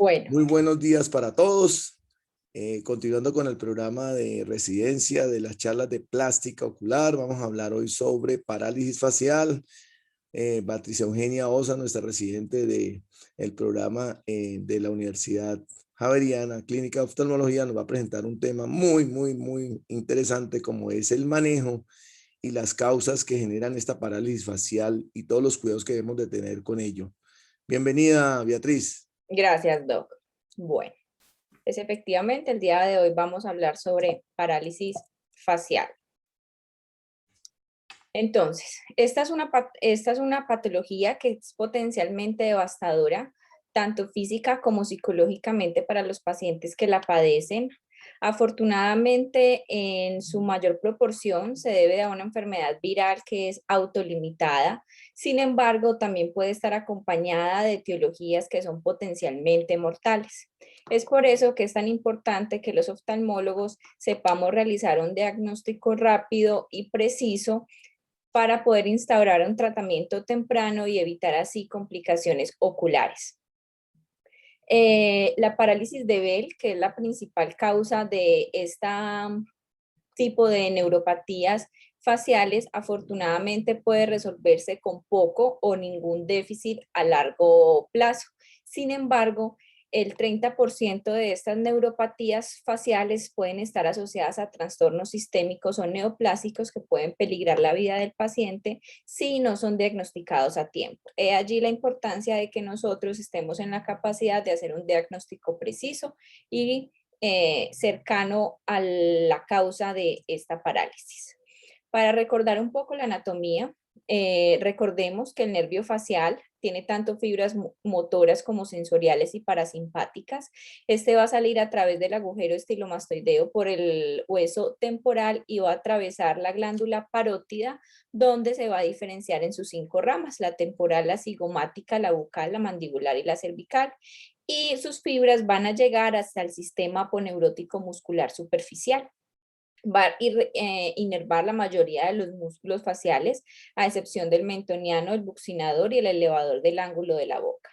Bueno, Muy buenos días para todos. Continuando con el programa de residencia de las charlas de plástica ocular, vamos a hablar hoy sobre parálisis facial. Patricia Eugenia Osa, nuestra residente del programa de la Universidad Javeriana, Clínica de Oftalmología, nos va a presentar un tema muy interesante como es el manejo y las causas que generan esta parálisis facial y todos los cuidados que debemos de tener con ello. Bienvenida, Beatriz. gracias, Doc. Bueno, pues efectivamente el día de hoy vamos a hablar sobre parálisis facial. Entonces, esta es una patología que es potencialmente devastadora, tanto física como psicológicamente para los pacientes que la padecen. Afortunadamente, en su mayor proporción se debe a una enfermedad viral que es autolimitada. Sin embargo, también puede estar acompañada de etiologías que son potencialmente mortales. Es por eso que es tan importante que los oftalmólogos sepamos realizar un diagnóstico rápido y preciso para poder instaurar un tratamiento temprano y evitar así complicaciones oculares. La parálisis de Bell, que es la principal causa de este tipo de neuropatías faciales, afortunadamente puede resolverse con poco o ningún déficit a largo plazo. Sin embargo, el 30% de estas neuropatías faciales pueden estar asociadas a trastornos sistémicos o neoplásicos que pueden peligrar la vida del paciente si no son diagnosticados a tiempo. He allí la importancia de que nosotros estemos en la capacidad de hacer un diagnóstico preciso y cercano a la causa de esta parálisis. Para recordar un poco la anatomía, recordemos que el nervio facial tiene tanto fibras motoras como sensoriales y parasimpáticas. Este va a salir a través del agujero estilomastoideo por el hueso temporal y va a atravesar la glándula parótida, donde se va a diferenciar en sus 5 ramas: la temporal, la cigomática, la bucal, la mandibular y la cervical. Y sus fibras van a llegar hasta el sistema aponeurótico muscular superficial. Va a inervar la mayoría de los músculos faciales, a excepción del mentoniano, el buccinador y el elevador del ángulo de la boca.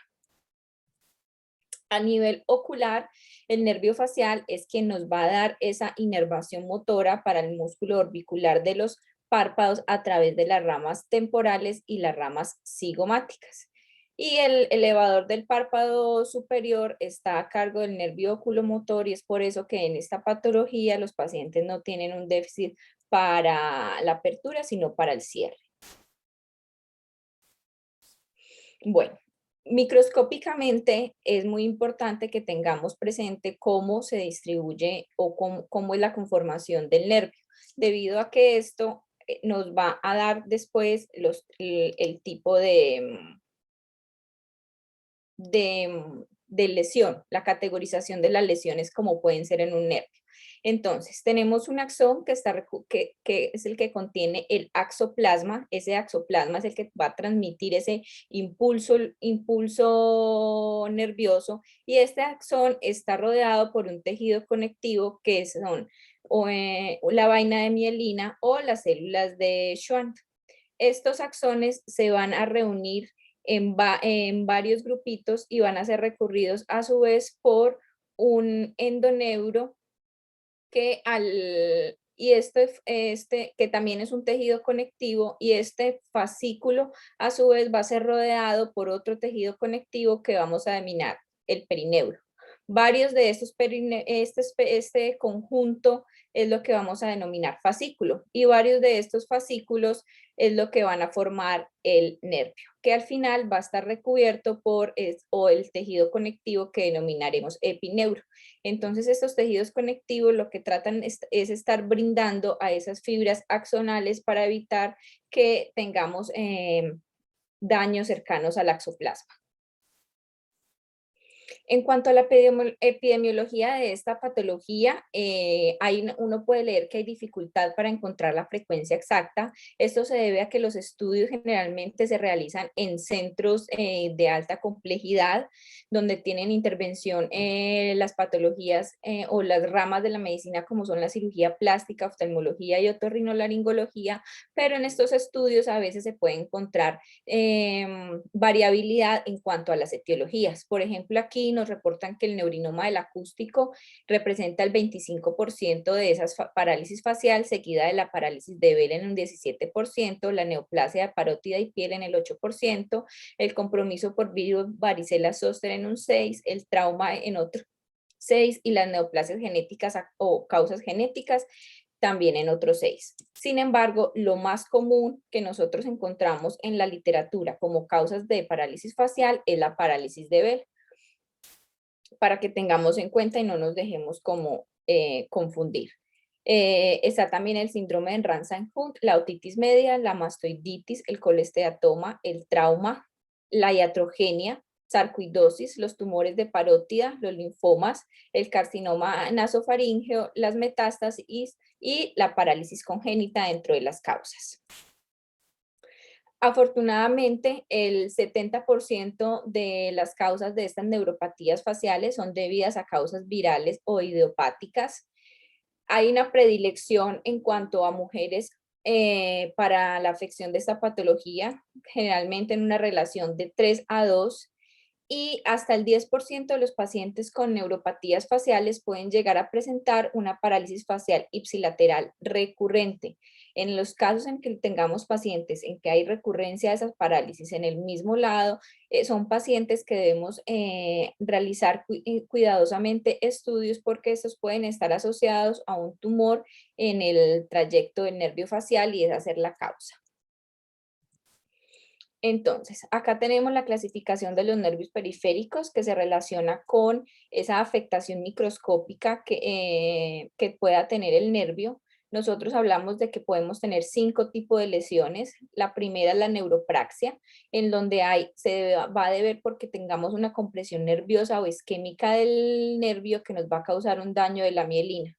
A nivel ocular, el nervio facial es quien nos va a dar esa inervación motora para el músculo orbicular de los párpados a través de las ramas temporales y las ramas cigomáticas. Y el elevador del párpado superior está a cargo del nervio oculomotor, y es por eso que en esta patología los pacientes no tienen un déficit para la apertura, sino para el cierre. Bueno, microscópicamente es muy importante que tengamos presente cómo se distribuye o cómo es la conformación del nervio, debido a que esto nos va a dar después el tipo de lesión, la categorización de las lesiones como pueden ser en un nervio. Entonces, tenemos un axón que es el que contiene el axoplasma. Ese axoplasma es el que va a transmitir ese impulso nervioso, y este axón está rodeado por un tejido conectivo que son la vaina de mielina o las células de Schwann. Estos axones se van a reunir en varios grupitos y van a ser recurridos a su vez por un endoneuro que también es un tejido conectivo, y este fascículo a su vez va a ser rodeado por otro tejido conectivo que vamos a denominar el perineuro. Varios de estos este conjunto es lo que vamos a denominar fascículo, y varios de estos fascículos es lo que van a formar el nervio, que al final va a estar recubierto por el tejido conectivo que denominaremos epineuro. Entonces, estos tejidos conectivos lo que tratan es estar brindando a esas fibras axonales para evitar que tengamos daños cercanos al axoplasma. En cuanto a la epidemiología de esta patología, uno puede leer que hay dificultad para encontrar la frecuencia exacta. Esto se debe a que los estudios generalmente se realizan en centros de alta complejidad, donde tienen intervención las patologías o las ramas de la medicina, como son la cirugía plástica, oftalmología y otorrinolaringología, pero en estos estudios a veces se puede encontrar variabilidad en cuanto a las etiologías. Por ejemplo, aquí nos reportan que el neurinoma del acústico representa el 25% de esas parálisis facial, seguida de la parálisis de Bell en un 17%, la neoplasia de parótida y piel en el 8%, el compromiso por virus varicela zoster en un 6%, el trauma en otro 6% y las neoplasias genéticas o causas genéticas también en otro 6%. Sin embargo, lo más común que nosotros encontramos en la literatura como causas de parálisis facial es la parálisis de Bell, para que tengamos en cuenta y no nos dejemos como confundir. Está también el síndrome de Ransom-Hunt, la otitis media, la mastoiditis, el colesteatoma, el trauma, la iatrogenia, sarcoidosis, los tumores de parótida, los linfomas, el carcinoma nasofaríngeo, las metástasis y la parálisis congénita dentro de las causas. Afortunadamente, el 70% de las causas de estas neuropatías faciales son debidas a causas virales o idiopáticas. Hay una predilección en cuanto a mujeres para la afección de esta patología, generalmente en una relación de 3 a 2, y hasta el 10% de los pacientes con neuropatías faciales pueden llegar a presentar una parálisis facial ipsilateral recurrente. En los casos en que tengamos pacientes en que hay recurrencia de esas parálisis en el mismo lado, son pacientes que debemos realizar cuidadosamente estudios, porque estos pueden estar asociados a un tumor en el trayecto del nervio facial y esa ser la causa. Entonces, acá tenemos la clasificación de los nervios periféricos, que se relaciona con esa afectación microscópica que pueda tener el nervio. Nosotros hablamos de que podemos tener 5 tipos de lesiones. La primera es la neuropraxia, en donde se va a deber porque tengamos una compresión nerviosa o isquémica del nervio que nos va a causar un daño de la mielina.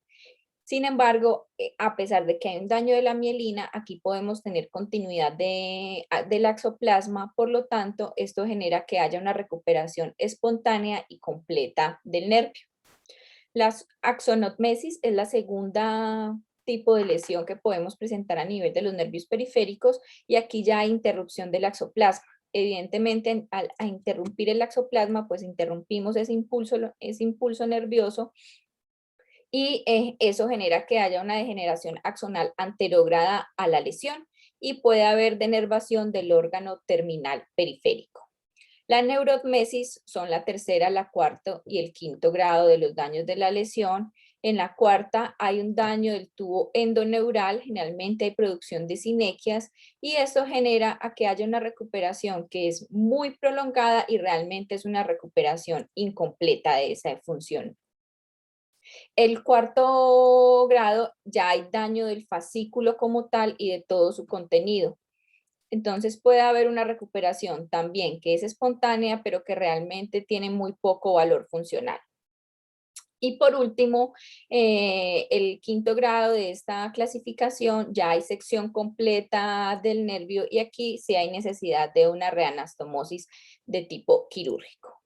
Sin embargo, a pesar de que hay un daño de la mielina, aquí podemos tener continuidad del axoplasma, por lo tanto, esto genera que haya una recuperación espontánea y completa del nervio. La axonotmesis es la segunda tipo de lesión que podemos presentar a nivel de los nervios periféricos, y aquí ya hay interrupción del axoplasma. Evidentemente, al interrumpir el axoplasma, pues interrumpimos ese impulso nervioso, y eso genera que haya una degeneración axonal anterógrada a la lesión y puede haber denervación del órgano terminal periférico. La neurotmesis son la tercera, la cuarta y el quinto grado de los daños de la lesión. En la cuarta hay un daño del tubo endoneural, generalmente hay producción de sinequias, y esto genera a que haya una recuperación que es muy prolongada y realmente es una recuperación incompleta de esa función. El cuarto grado ya hay daño del fascículo como tal y de todo su contenido. Entonces puede haber una recuperación también que es espontánea, pero que realmente tiene muy poco valor funcional. Y por último, el quinto grado de esta clasificación, ya hay sección completa del nervio y aquí sí hay necesidad de una reanastomosis de tipo quirúrgico.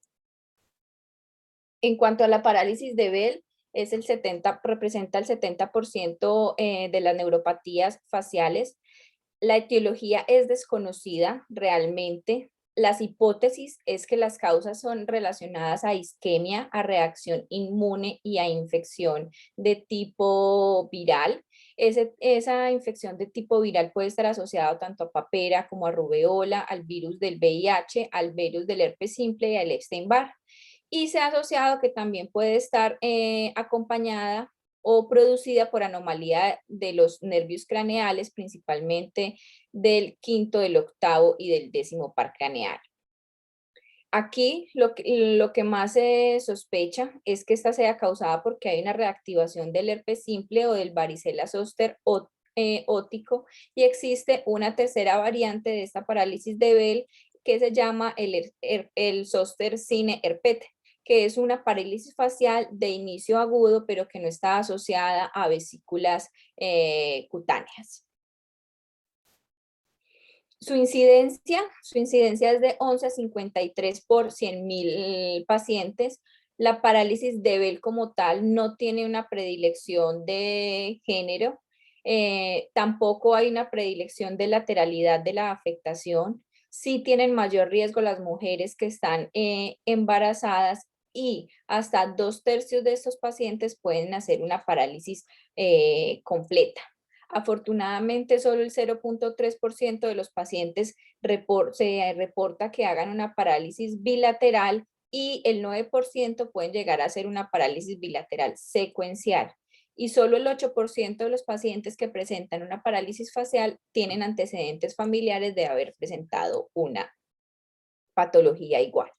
En cuanto a la parálisis de Bell, representa el 70% de las neuropatías faciales. La etiología es desconocida realmente. Las hipótesis es que las causas son relacionadas a isquemia, a reacción inmune y a infección de tipo viral. Esa infección de tipo viral puede estar asociada tanto a papera como a rubeola, al virus del VIH, al virus del herpes simple y al Epstein-Barr. Y se ha asociado que también puede estar acompañada o producida por anomalía de los nervios craneales, principalmente del quinto, del octavo y del 10º par craneal. Aquí lo que más se sospecha es que esta sea causada porque hay una reactivación del herpes simple o del varicela zoster ótico, y existe una tercera variante de esta parálisis de Bell que se llama el zoster sine herpete, que es una parálisis facial de inicio agudo, pero que no está asociada a vesículas cutáneas. Su incidencia es de 11 a 53 por 100.000 pacientes. La parálisis de Bell como tal no tiene una predilección de género, tampoco hay una predilección de lateralidad de la afectación. Sí tienen mayor riesgo las mujeres que están embarazadas y hasta 2/3 de estos pacientes pueden hacer una parálisis completa. Afortunadamente, solo el 0.3% de los pacientes se reporta que hagan una parálisis bilateral y el 9% pueden llegar a hacer una parálisis bilateral secuencial. Y solo el 8% de los pacientes que presentan una parálisis facial tienen antecedentes familiares de haber presentado una patología igual.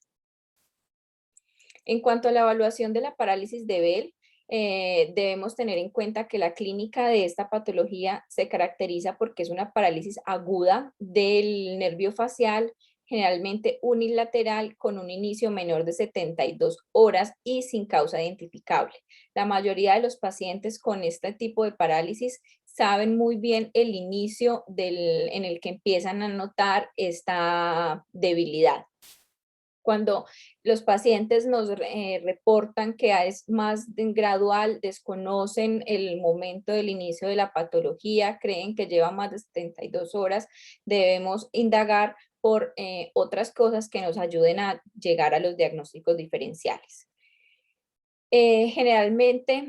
En cuanto a la evaluación de la parálisis de Bell, debemos tener en cuenta que la clínica de esta patología se caracteriza porque es una parálisis aguda del nervio facial, generalmente unilateral, con un inicio menor de 72 horas y sin causa identificable. La mayoría de los pacientes con este tipo de parálisis saben muy bien el inicio en el que empiezan a notar esta debilidad. Cuando los pacientes nos reportan que es más gradual, desconocen el momento del inicio de la patología, creen que lleva más de 72 horas, debemos indagar por otras cosas que nos ayuden a llegar a los diagnósticos diferenciales. Generalmente,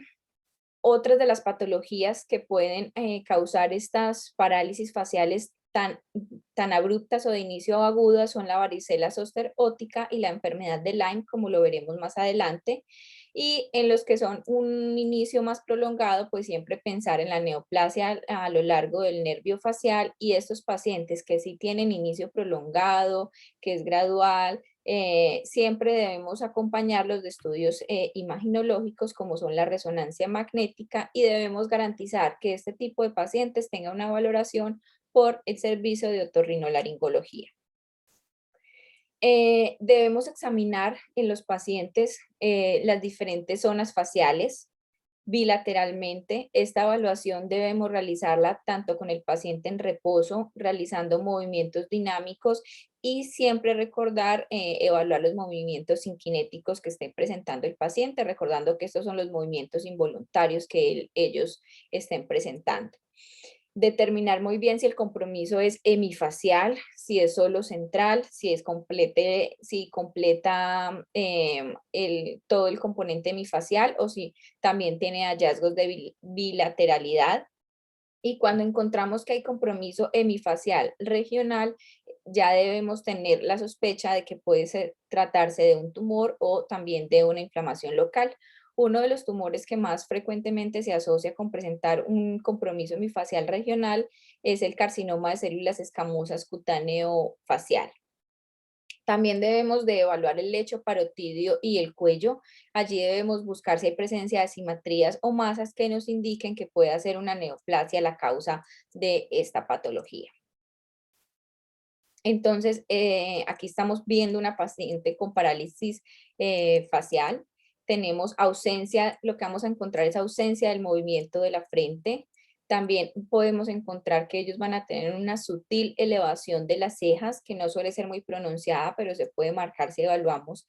otras de las patologías que pueden causar estas parálisis faciales tan abruptas o de inicio agudas son la varicela zoster óptica y la enfermedad de Lyme, como lo veremos más adelante. Y en los que son un inicio más prolongado, pues siempre pensar en la neoplasia a lo largo del nervio facial, y estos pacientes que sí tienen inicio prolongado, que es gradual, siempre debemos acompañarlos de estudios imaginológicos como son la resonancia magnética, y debemos garantizar que este tipo de pacientes tenga una valoración por el servicio de otorrinolaringología. Debemos examinar en los pacientes las diferentes zonas faciales bilateralmente. Esta evaluación debemos realizarla tanto con el paciente en reposo, realizando movimientos dinámicos, y siempre recordar evaluar los movimientos inkinéticos que esté presentando el paciente, recordando que estos son los movimientos involuntarios que ellos estén presentando. Determinar muy bien si el compromiso es hemifacial, si es solo central, si completa todo el componente hemifacial, o si también tiene hallazgos de bilateralidad. Y cuando encontramos que hay compromiso hemifacial regional, ya debemos tener la sospecha de que puede tratarse de un tumor o también de una inflamación local. Uno de los tumores que más frecuentemente se asocia con presentar un compromiso hemifacial regional es el carcinoma de células escamosas cutáneo facial. También debemos de evaluar el lecho parotidio y el cuello. Allí debemos buscar si hay presencia de asimetrías o masas que nos indiquen que puede ser una neoplasia la causa de esta patología. Entonces, aquí estamos viendo una paciente con parálisis facial. Tenemos ausencia, lo que vamos a encontrar es ausencia del movimiento de la frente. También podemos encontrar que ellos van a tener una sutil elevación de las cejas, que no suele ser muy pronunciada, pero se puede marcar si evaluamos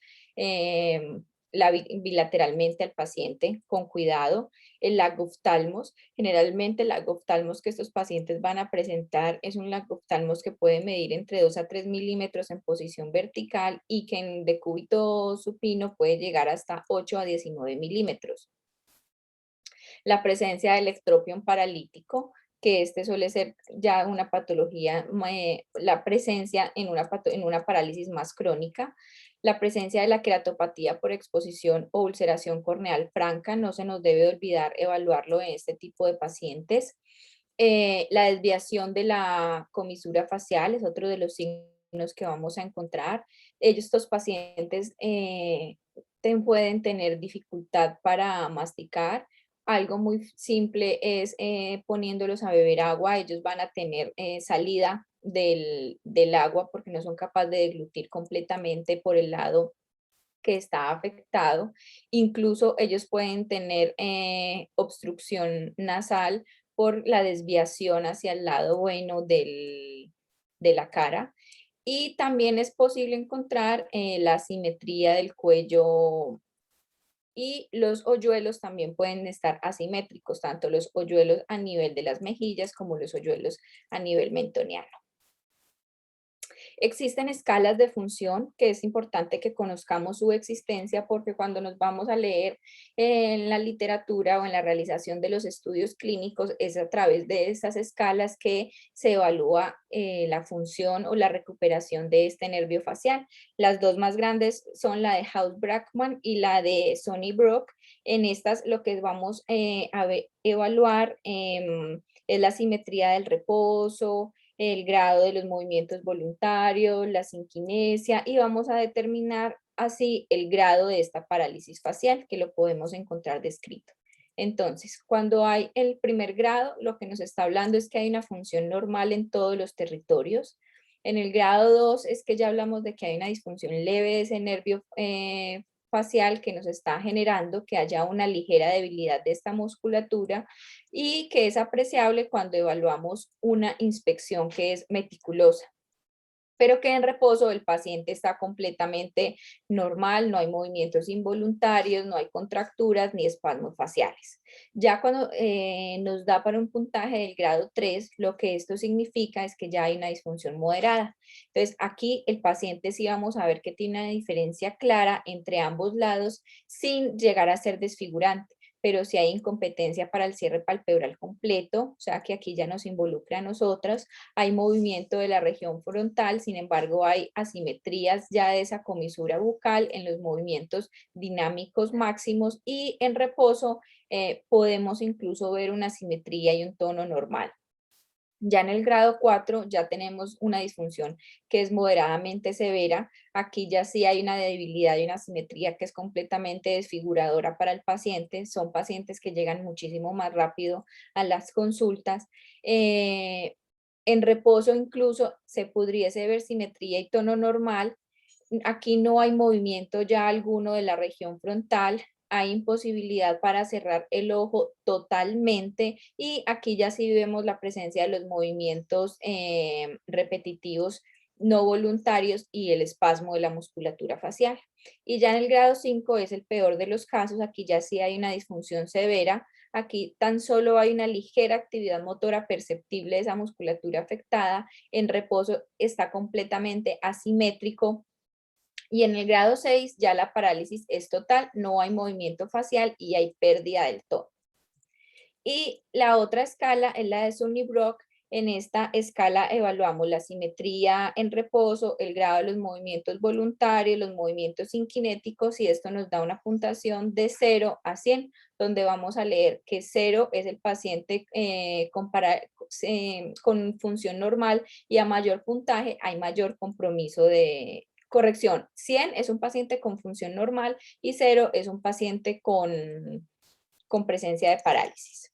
bilateralmente al paciente con cuidado. El lagoftalmos, generalmente el lagoftalmos que estos pacientes van a presentar es un lagoftalmos que puede medir entre 2 a 3 milímetros en posición vertical, y que en decúbito supino puede llegar hasta 8 a 19 milímetros. La presencia del ectropion paralítico, que este suele ser ya una patología, la presencia en una parálisis más crónica. La presencia de la queratopatía por exposición o ulceración corneal franca, no se nos debe olvidar evaluarlo en este tipo de pacientes. La desviación de la comisura facial es otro de los signos que vamos a encontrar. Estos pacientes pueden tener dificultad para masticar. Algo muy simple es poniéndolos a beber agua, ellos van a tener salida del agua porque no son capaces de deglutir completamente por el lado que está afectado. Incluso ellos pueden tener obstrucción nasal por la desviación hacia el lado bueno de la cara. Y también es posible encontrar la simetría del cuello, y los hoyuelos también pueden estar asimétricos, tanto los hoyuelos a nivel de las mejillas como los hoyuelos a nivel mentoniano. Existen escalas de función que es importante que conozcamos su existencia porque cuando nos vamos a leer en la literatura o en la realización de los estudios clínicos es a través de estas escalas que se evalúa la función o la recuperación de este nervio facial. Las dos más grandes son la de House-Brackmann y la de Sony-Brock. En estas lo que vamos evaluar es la simetría del reposo, el grado de los movimientos voluntarios, la sinquinesia y vamos a determinar así el grado de esta parálisis facial que lo podemos encontrar descrito. Entonces, cuando hay el primer grado, lo que nos está hablando es que hay una función normal en todos los territorios. En el grado 2 es que ya hablamos de que hay una disfunción leve de ese nervio facial que nos está generando que haya una ligera debilidad de esta musculatura y que es apreciable cuando evaluamos una inspección que es meticulosa, pero que en reposo el paciente está completamente normal, no hay movimientos involuntarios, no hay contracturas ni espasmos faciales. Ya cuando nos da para un puntaje del grado 3, lo que esto significa es que ya hay una disfunción moderada. Entonces aquí el paciente sí vamos a ver que tiene una diferencia clara entre ambos lados sin llegar a ser desfigurante, pero si hay incompetencia para el cierre palpebral completo, o sea que aquí ya nos involucra a nosotros, hay movimiento de la región frontal, sin embargo hay asimetrías ya de esa comisura bucal en los movimientos dinámicos máximos y en reposo podemos incluso ver una simetría y un tono normal. Ya en el grado 4 ya tenemos una disfunción que es moderadamente severa. Aquí ya sí hay una debilidad y una asimetría que es completamente desfiguradora para el paciente. Son pacientes que llegan muchísimo más rápido a las consultas. En reposo incluso se pudiese ver simetría y tono normal. Aquí no hay movimiento ya alguno de la región frontal, hay imposibilidad para cerrar el ojo totalmente y aquí ya sí vemos la presencia de los movimientos repetitivos no voluntarios y el espasmo de la musculatura facial. Y ya en el grado 5 es el peor de los casos, aquí ya sí hay una disfunción severa, aquí tan solo hay una ligera actividad motora perceptible de esa musculatura afectada, en reposo está completamente asimétrico y en el grado 6 ya la parálisis es total, no hay movimiento facial y hay pérdida del tono. Y la otra escala es la de Sunny-Brock. En esta escala evaluamos la simetría en reposo, el grado de los movimientos voluntarios, los movimientos inkinéticos y esto nos da una puntuación de 0 a 100, donde vamos a leer que 0 es el paciente con función normal y a mayor puntaje hay mayor compromiso de corrección. 100 es un paciente con función normal y 0 es un paciente con presencia de parálisis.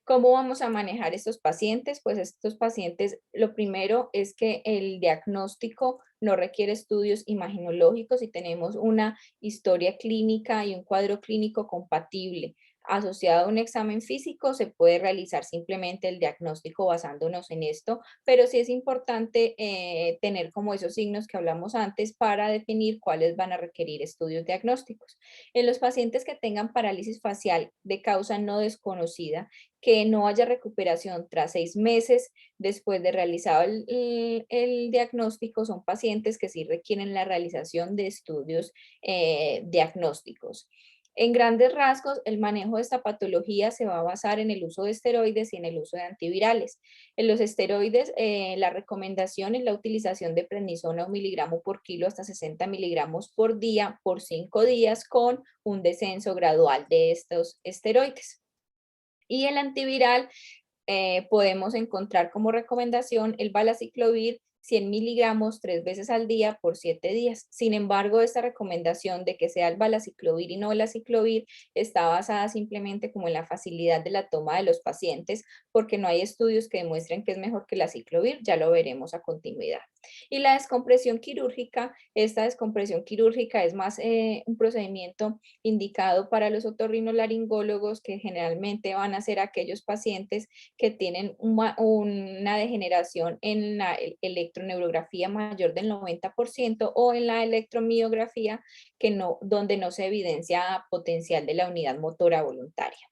¿Cómo vamos a manejar estos pacientes? Pues estos pacientes, lo primero es que el diagnóstico no requiere estudios imaginológicos y tenemos una historia clínica y un cuadro clínico compatible. Asociado a un examen físico, se puede realizar simplemente el diagnóstico basándonos en esto, pero sí es importante tener como esos signos que hablamos antes para definir cuáles van a requerir estudios diagnósticos. En los pacientes que tengan parálisis facial de causa no desconocida, que no haya recuperación tras 6 meses después de realizado el diagnóstico, son pacientes que sí requieren la realización de estudios diagnósticos. En grandes rasgos, el manejo de esta patología se va a basar en el uso de esteroides y en el uso de antivirales. En los esteroides, la recomendación es la utilización de prednisona 1 miligramo por kilo hasta 60 miligramos por día por 5 días con un descenso gradual de estos esteroides. Y el antiviral podemos encontrar como recomendación el valaciclovir 100 miligramos 3 veces al día por 7 días. Sin embargo, esta recomendación de que sea el valaciclovir y no el aciclovir está basada simplemente como en la facilidad de la toma de los pacientes, porque no hay estudios que demuestren que es mejor que el aciclovir, ya lo veremos a continuidad. Y la descompresión quirúrgica, esta descompresión quirúrgica es más un procedimiento indicado para los otorrinolaringólogos que generalmente van a ser aquellos pacientes que tienen una degeneración en la electroneurografía mayor del 90% o en la electromiografía donde no se evidencia potencial de la unidad motora voluntaria.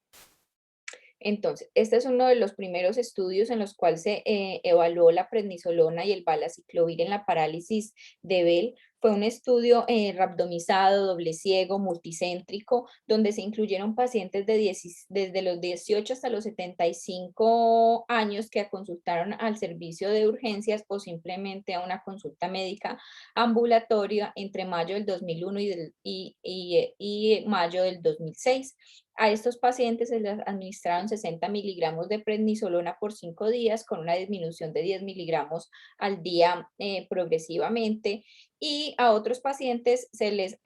Entonces, este es uno de los primeros estudios en los cuales se evaluó la prednisolona y el valaciclovir en la parálisis de Bell. Fue un estudio randomizado, doble ciego, multicéntrico, donde se incluyeron pacientes desde los 18 hasta los 75 años que consultaron al servicio de urgencias o simplemente a una consulta médica ambulatoria entre mayo del 2001 y mayo del 2006. A estos pacientes se les administraron 60 miligramos de prednisolona por 5 días con una disminución de 10 miligramos al día progresivamente, y a otros pacientes se les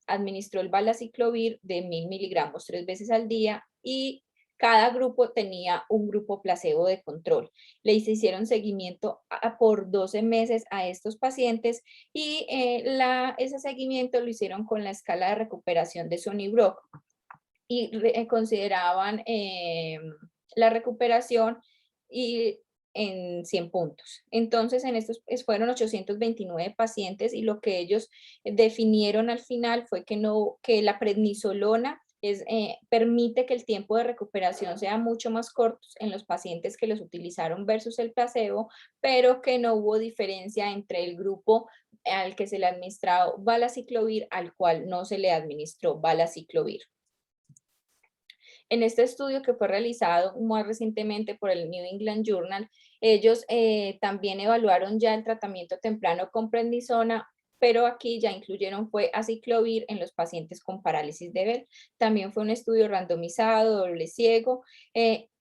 administró el valaciclovir de 1000 miligramos 3 veces al día, y cada grupo tenía un grupo placebo de control. Les hicieron seguimiento por 12 meses a estos pacientes, y ese seguimiento lo hicieron con la escala de recuperación de Sunnybrock y consideraban la recuperación y en 100 puntos. Entonces, en estos fueron 829 pacientes, y lo que ellos definieron al final fue que la prednisolona permite que el tiempo de recuperación sea mucho más corto en los pacientes que los utilizaron versus el placebo, pero que no hubo diferencia entre el grupo al que se le administró valaciclovir al cual no se le administró valaciclovir. En este estudio que fue realizado más recientemente por el New England Journal, ellos también evaluaron ya el tratamiento temprano con prednisona, pero aquí ya incluyeron fue aciclovir en los pacientes con parálisis de Bell. También fue un estudio randomizado, doble ciego,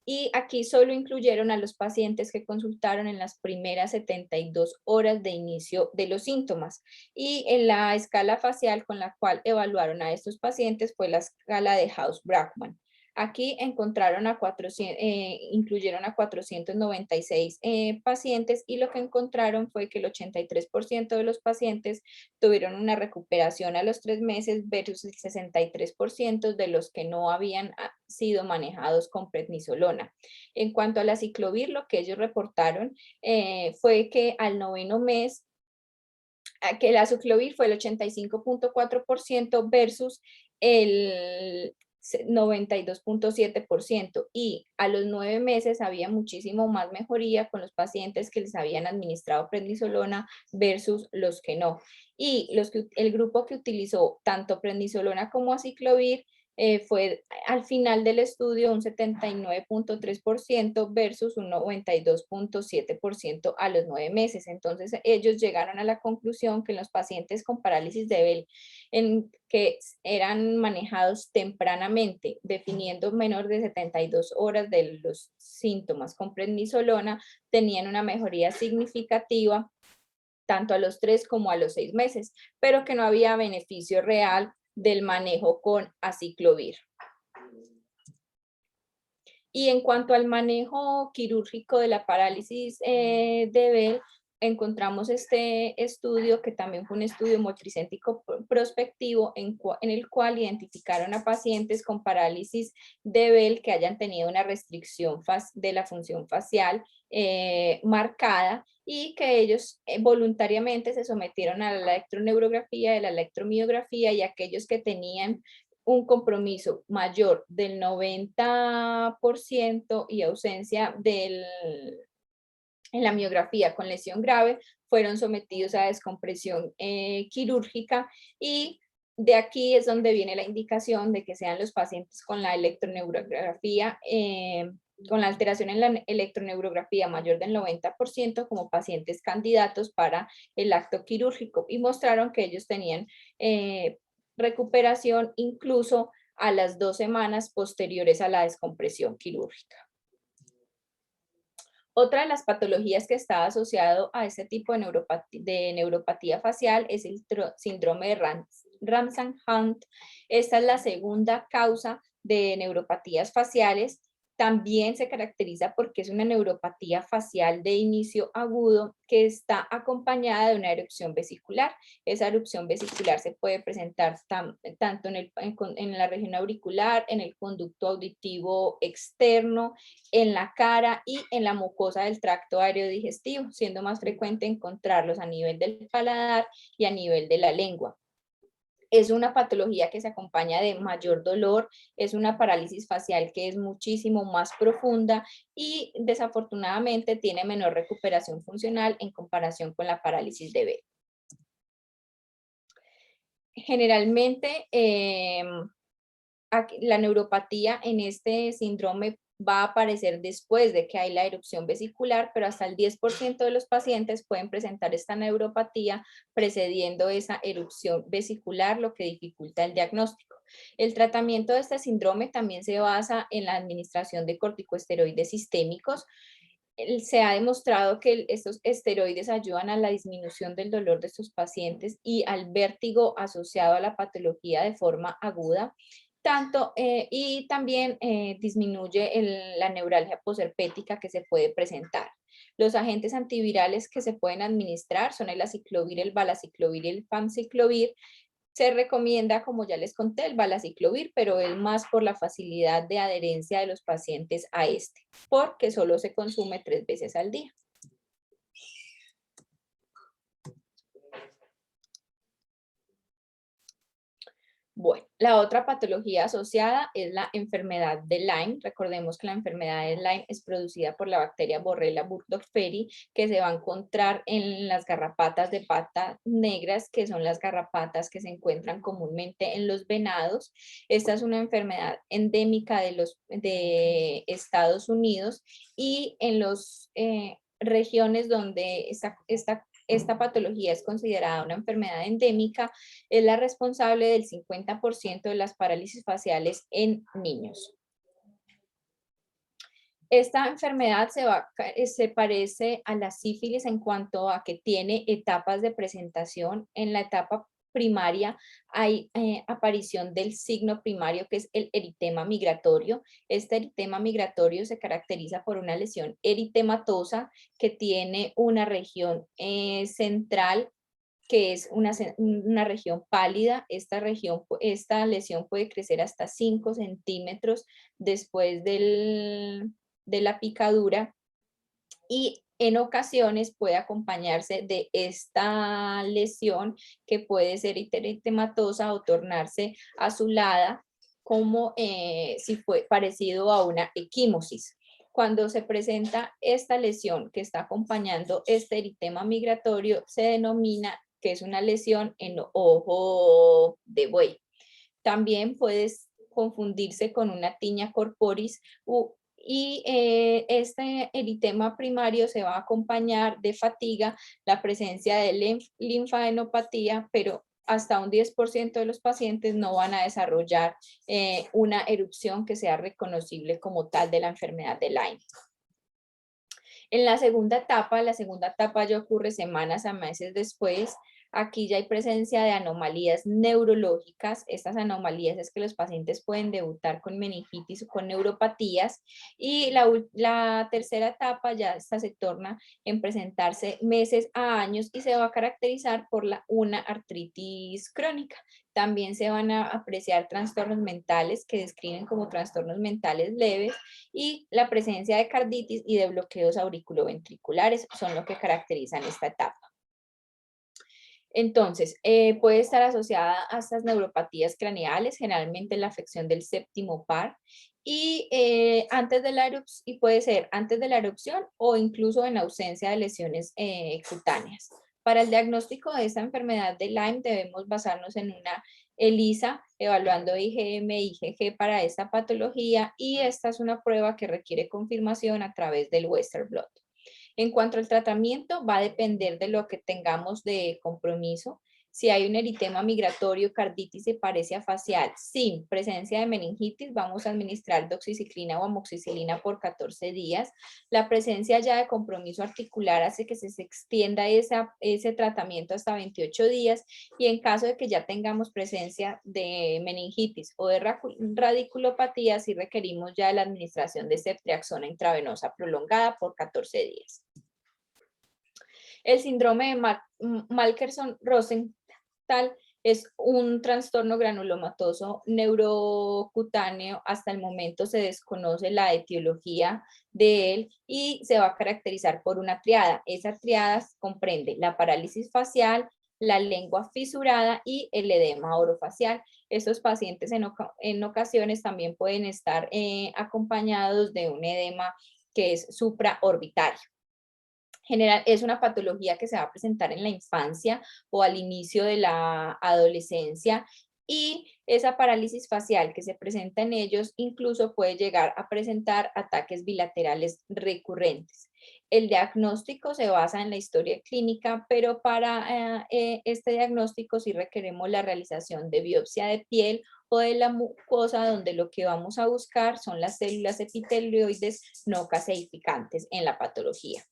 y aquí solo incluyeron a los pacientes que consultaron en las primeras 72 horas de inicio de los síntomas. Y en la escala facial con la cual evaluaron a estos pacientes fue la escala de House-Brackmann. Aquí encontraron incluyeron a 496 pacientes, y lo que encontraron fue que el 83% de los pacientes tuvieron una recuperación a los 3 meses versus el 63% de los que no habían sido manejados con prednisolona. En cuanto a la aciclovir, lo que ellos reportaron fue que al 9º mes, que el aciclovir fue el 85.4% versus el 92.7%, y a los 9 meses había muchísimo más mejoría con los pacientes que les habían administrado prednisolona versus los que no. Y el grupo que utilizó tanto prednisolona como aciclovir fue al final del estudio un 79.3% versus un 92.7% a los 9 meses. Entonces ellos llegaron a la conclusión que en los pacientes con parálisis de Bell que eran manejados tempranamente, definiendo menor de 72 horas de los síntomas con prednisolona, tenían una mejoría significativa tanto a los 3 como a los 6 meses, pero que no había beneficio real del manejo con aciclovir. Y en cuanto al manejo quirúrgico de la parálisis de Bell, encontramos este estudio que también fue un estudio multicéntrico prospectivo en el cual identificaron a pacientes con parálisis de Bell que hayan tenido una restricción de la función facial marcada, y que ellos voluntariamente se sometieron a la electroneurografía, a la electromiografía, y aquellos que tenían un compromiso mayor del 90% y ausencia en la miografía con lesión grave fueron sometidos a descompresión quirúrgica, y de aquí es donde viene la indicación de que sean los pacientes con la electroneurografía, con la alteración en la electroneurografía mayor del 90% como pacientes candidatos para el acto quirúrgico, y mostraron que ellos tenían recuperación incluso a las 2 semanas posteriores a la descompresión quirúrgica. Otra de las patologías que está asociado a este tipo de neuropatía facial es el síndrome de Ramsay-Hunt. Esta es la segunda causa de neuropatías faciales. También se caracteriza porque es una neuropatía facial de inicio agudo que está acompañada de una erupción vesicular. Esa erupción vesicular se puede presentar tanto en la región auricular, en el conducto auditivo externo, en la cara y en la mucosa del tracto aéreo digestivo, siendo más frecuente encontrarlos a nivel del paladar y a nivel de la lengua. Es una patología que se acompaña de mayor dolor, es una parálisis facial que es muchísimo más profunda y desafortunadamente tiene menor recuperación funcional en comparación con la parálisis de Bell. Generalmente, la neuropatía en este síndrome va a aparecer después de que hay la erupción vesicular, pero hasta el 10% de los pacientes pueden presentar esta neuropatía precediendo esa erupción vesicular, lo que dificulta el diagnóstico. El tratamiento de este síndrome también se basa en la administración de corticosteroides sistémicos. Se ha demostrado que estos esteroides ayudan a la disminución del dolor de estos pacientes y al vértigo asociado a la patología de forma aguda. Y también disminuye la neuralgia posherpética que se puede presentar. Los agentes antivirales que se pueden administrar son el aciclovir, el valaciclovir y el famciclovir. Se recomienda, como ya les conté, el valaciclovir, pero es más por la facilidad de adherencia de los pacientes a este, porque solo se consume 3 veces al día. Bueno, la otra patología asociada es la enfermedad de Lyme. Recordemos que la enfermedad de Lyme es producida por la bacteria Borrelia burgdorferi, que se va a encontrar en las garrapatas de patas negras, que son las garrapatas que se encuentran comúnmente en los venados. Esta es una enfermedad endémica de Estados Unidos y en las regiones donde esta patología es considerada una enfermedad endémica, es la responsable del 50% de las parálisis faciales en niños. Esta enfermedad se parece a la sífilis en cuanto a que tiene etapas de presentación. En la etapa primaria hay aparición del signo primario, que es el eritema migratorio. Este eritema migratorio se caracteriza por una lesión eritematosa que tiene una región central, que es una región pálida. Esta lesión puede crecer hasta 5 centímetros después de la picadura, y en ocasiones puede acompañarse de esta lesión que puede ser eritematosa o tornarse azulada, como si fue parecido a una equimosis. Cuando se presenta esta lesión que está acompañando este eritema migratorio, se denomina que es una lesión en ojo de buey. También puede confundirse con una tiña corporis y este eritema primario se va a acompañar de fatiga, la presencia de linfadenopatía, pero hasta un 10% de los pacientes no van a desarrollar una erupción que sea reconocible como tal de la enfermedad de Lyme. En la segunda etapa ya ocurre semanas a meses después. Aquí ya hay presencia de anomalías neurológicas. Estas anomalías es que los pacientes pueden debutar con meningitis o con neuropatías. Y la tercera etapa ya se torna en presentarse meses a años y se va a caracterizar por una artritis crónica. También se van a apreciar trastornos mentales que describen como trastornos mentales leves, y la presencia de carditis y de bloqueos auriculoventriculares son lo que caracterizan esta etapa. Entonces, puede estar asociada a estas neuropatías craneales, generalmente la afección del séptimo par, y puede ser antes de la erupción o incluso en ausencia de lesiones cutáneas. Para el diagnóstico de esta enfermedad de Lyme debemos basarnos en una ELISA, evaluando IgM e IgG para esta patología, y esta es una prueba que requiere confirmación a través del Western blot. En cuanto al tratamiento, va a depender de lo que tengamos de compromiso. Si hay un eritema migratorio, carditis y paresia facial sin presencia de meningitis, vamos a administrar doxiciclina o amoxicilina por 14 días. La presencia ya de compromiso articular hace que se extienda ese tratamiento hasta 28 días, y en caso de que ya tengamos presencia de meningitis o de radiculopatía, sí requerimos ya la administración de ceftriaxona intravenosa prolongada por 14 días. El síndrome de Malkerson-Rosenthal es un trastorno granulomatoso neurocutáneo. Hasta el momento se desconoce la etiología de él y se va a caracterizar por una triada. Esa triada comprende la parálisis facial, la lengua fisurada y el edema orofacial. Estos pacientes en ocasiones también pueden estar acompañados de un edema que es supraorbitario. General, es una patología que se va a presentar en la infancia o al inicio de la adolescencia, y esa parálisis facial que se presenta en ellos incluso puede llegar a presentar ataques bilaterales recurrentes. El diagnóstico se basa en la historia clínica, pero para este diagnóstico sí requeremos la realización de biopsia de piel o de la mucosa, donde lo que vamos a buscar son las células epitelioides no caseificantes en la patología.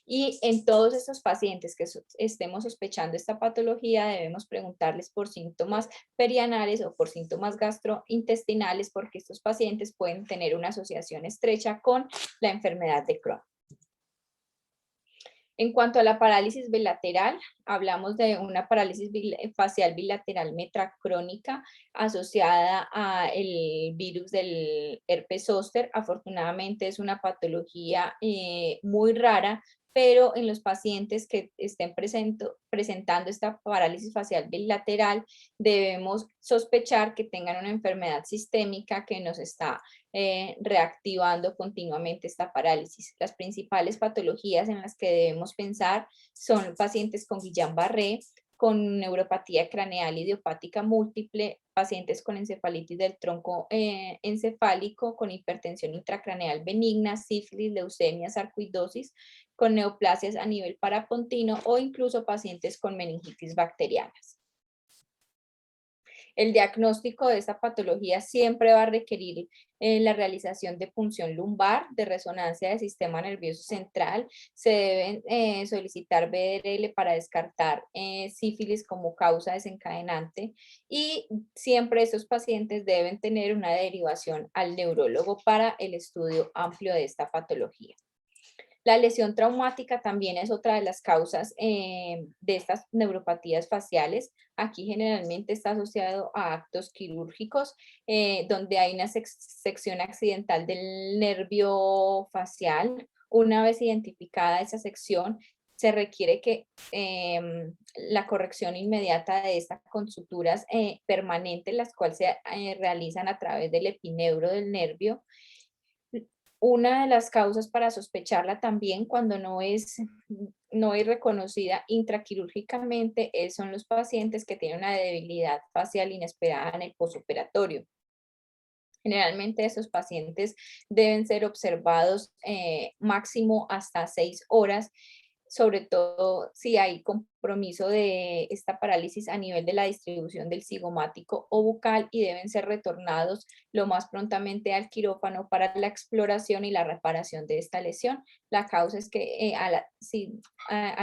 Y en todos estos pacientes que estemos sospechando esta patología, debemos preguntarles por síntomas perianales o por síntomas gastrointestinales, porque estos pacientes pueden tener una asociación estrecha con la enfermedad de Crohn. En cuanto a la parálisis bilateral, hablamos de una parálisis facial bilateral metacrónica asociada al virus del herpes zóster. Afortunadamente es una patología muy rara, pero en los pacientes que estén presentando esta parálisis facial bilateral, debemos sospechar que tengan una enfermedad sistémica que nos está reactivando continuamente esta parálisis. Las principales patologías en las que debemos pensar son pacientes con Guillain-Barré, con neuropatía craneal idiopática múltiple, pacientes con encefalitis del tronco encefálico, con hipertensión intracraneal benigna, sífilis, leucemia, sarcoidosis, con neoplasias a nivel parapontino o incluso pacientes con meningitis bacterianas. El diagnóstico de esta patología siempre va a requerir la realización de punción lumbar, de resonancia del sistema nervioso central. Se deben solicitar BRL para descartar sífilis como causa desencadenante, y siempre estos pacientes deben tener una derivación al neurólogo para el estudio amplio de esta patología. La lesión traumática también es otra de las causas de estas neuropatías faciales. Aquí generalmente está asociado a actos quirúrgicos, donde hay una sección accidental del nervio facial. Una vez identificada esa sección, se requiere que la corrección inmediata de estas con suturas permanentes, las cuales se realizan a través del epineuro del nervio. Una de las causas para sospecharla también cuando no es reconocida intraquirúrgicamente son los pacientes que tienen una debilidad facial inesperada en el posoperatorio. Generalmente estos pacientes deben ser observados máximo hasta 6 horas, sobre todo si hay compromiso de esta parálisis a nivel de la distribución del cigomático o bucal, y deben ser retornados lo más prontamente al quirófano para la exploración y la reparación de esta lesión. La causa es que a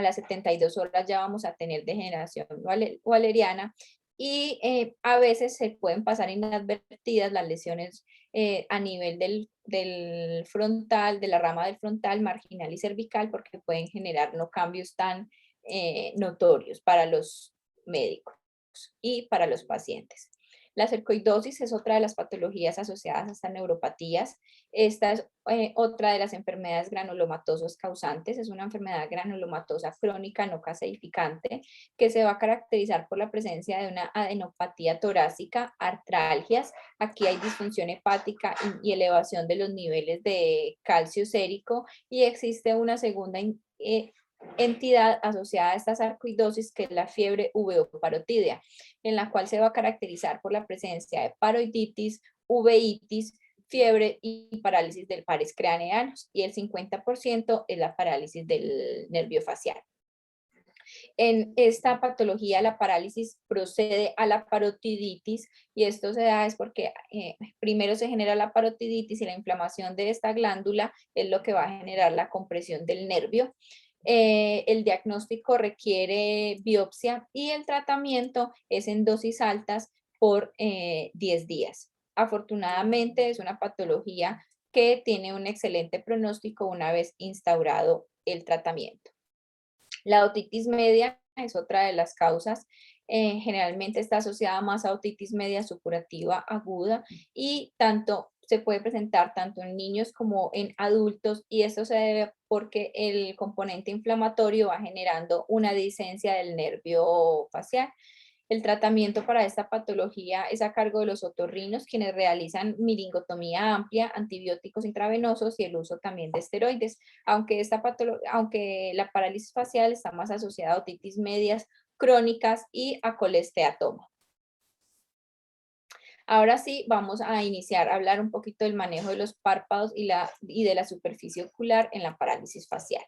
las 72 horas ya vamos a tener degeneración waleriana, y a veces se pueden pasar inadvertidas las lesiones a nivel del frontal, de la rama del frontal, marginal y cervical, porque pueden generar no cambios tan notorios para los médicos y para los pacientes. La cercoidosis es otra de las patologías asociadas a estas neuropatías. Esta es otra de las enfermedades granulomatosas causantes. Es una enfermedad granulomatosa crónica no caseificante que se va a caracterizar por la presencia de una adenopatía torácica, artralgias. Aquí hay disfunción hepática y elevación de los niveles de calcio sérico, y existe una segunda entidad asociada a esta sarcoidosis, que es la fiebre uveoparotídea, en la cual se va a caracterizar por la presencia de paroiditis, uveitis, fiebre y parálisis del pares craneanos, y el 50% es la parálisis del nervio facial. En esta patología la parálisis procede a la parotiditis, y esto se da es porque primero se genera la parotiditis, y la inflamación de esta glándula es lo que va a generar la compresión del nervio. El diagnóstico requiere biopsia y el tratamiento es en dosis altas por 10 días. Afortunadamente es una patología que tiene un excelente pronóstico una vez instaurado el tratamiento. La otitis media es otra de las causas generalmente está asociada más a otitis media supurativa aguda y tanto se puede presentar tanto en niños como en adultos, y esto se debe porque el componente inflamatorio va generando una discencia del nervio facial. El tratamiento para esta patología es a cargo de los otorrinos, quienes realizan miringotomía amplia, antibióticos intravenosos y el uso también de esteroides, aunque la parálisis facial está más asociada a otitis medias crónicas y a colesteatoma. Ahora sí, vamos a iniciar a hablar un poquito del manejo de los párpados y de la superficie ocular en la parálisis facial.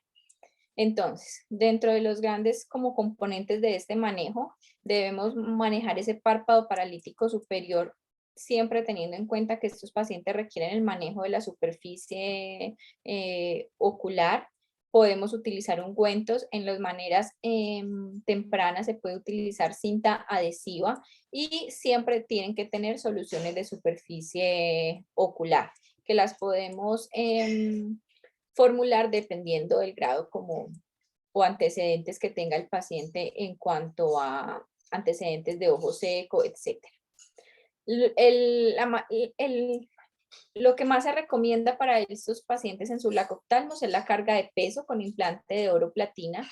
Entonces, dentro de los grandes como componentes de este manejo, debemos manejar ese párpado paralítico superior, siempre teniendo en cuenta que estos pacientes requieren el manejo de la superficie ocular. Podemos utilizar ungüentos. En las maneras tempranas se puede utilizar cinta adhesiva y siempre tienen que tener soluciones de superficie ocular, que las podemos formular dependiendo del grado o antecedentes que tenga el paciente en cuanto a antecedentes de ojo seco, etc. Lo que más se recomienda para estos pacientes en su lacoftalmos es la carga de peso con implante de oro platina.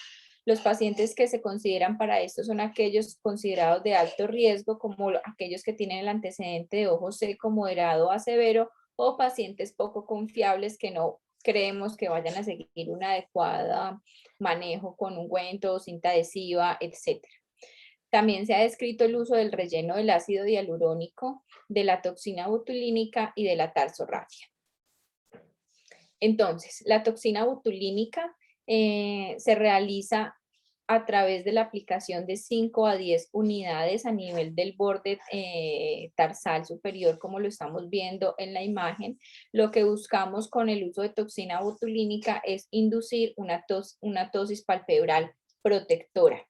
Los pacientes que se consideran para esto son aquellos considerados de alto riesgo, como aquellos que tienen el antecedente de ojo seco, moderado a severo, o pacientes poco confiables que no creemos que vayan a seguir un adecuado manejo con ungüento, cinta adhesiva, etc. También se ha descrito el uso del relleno del ácido hialurónico, de la toxina botulínica y de la tarsorrafia. Entonces, la toxina botulínica se realiza a través de la aplicación de 5 a 10 unidades a nivel del borde tarsal superior, como lo estamos viendo en la imagen. Lo que buscamos con el uso de toxina botulínica es inducir una tosis palpebral protectora.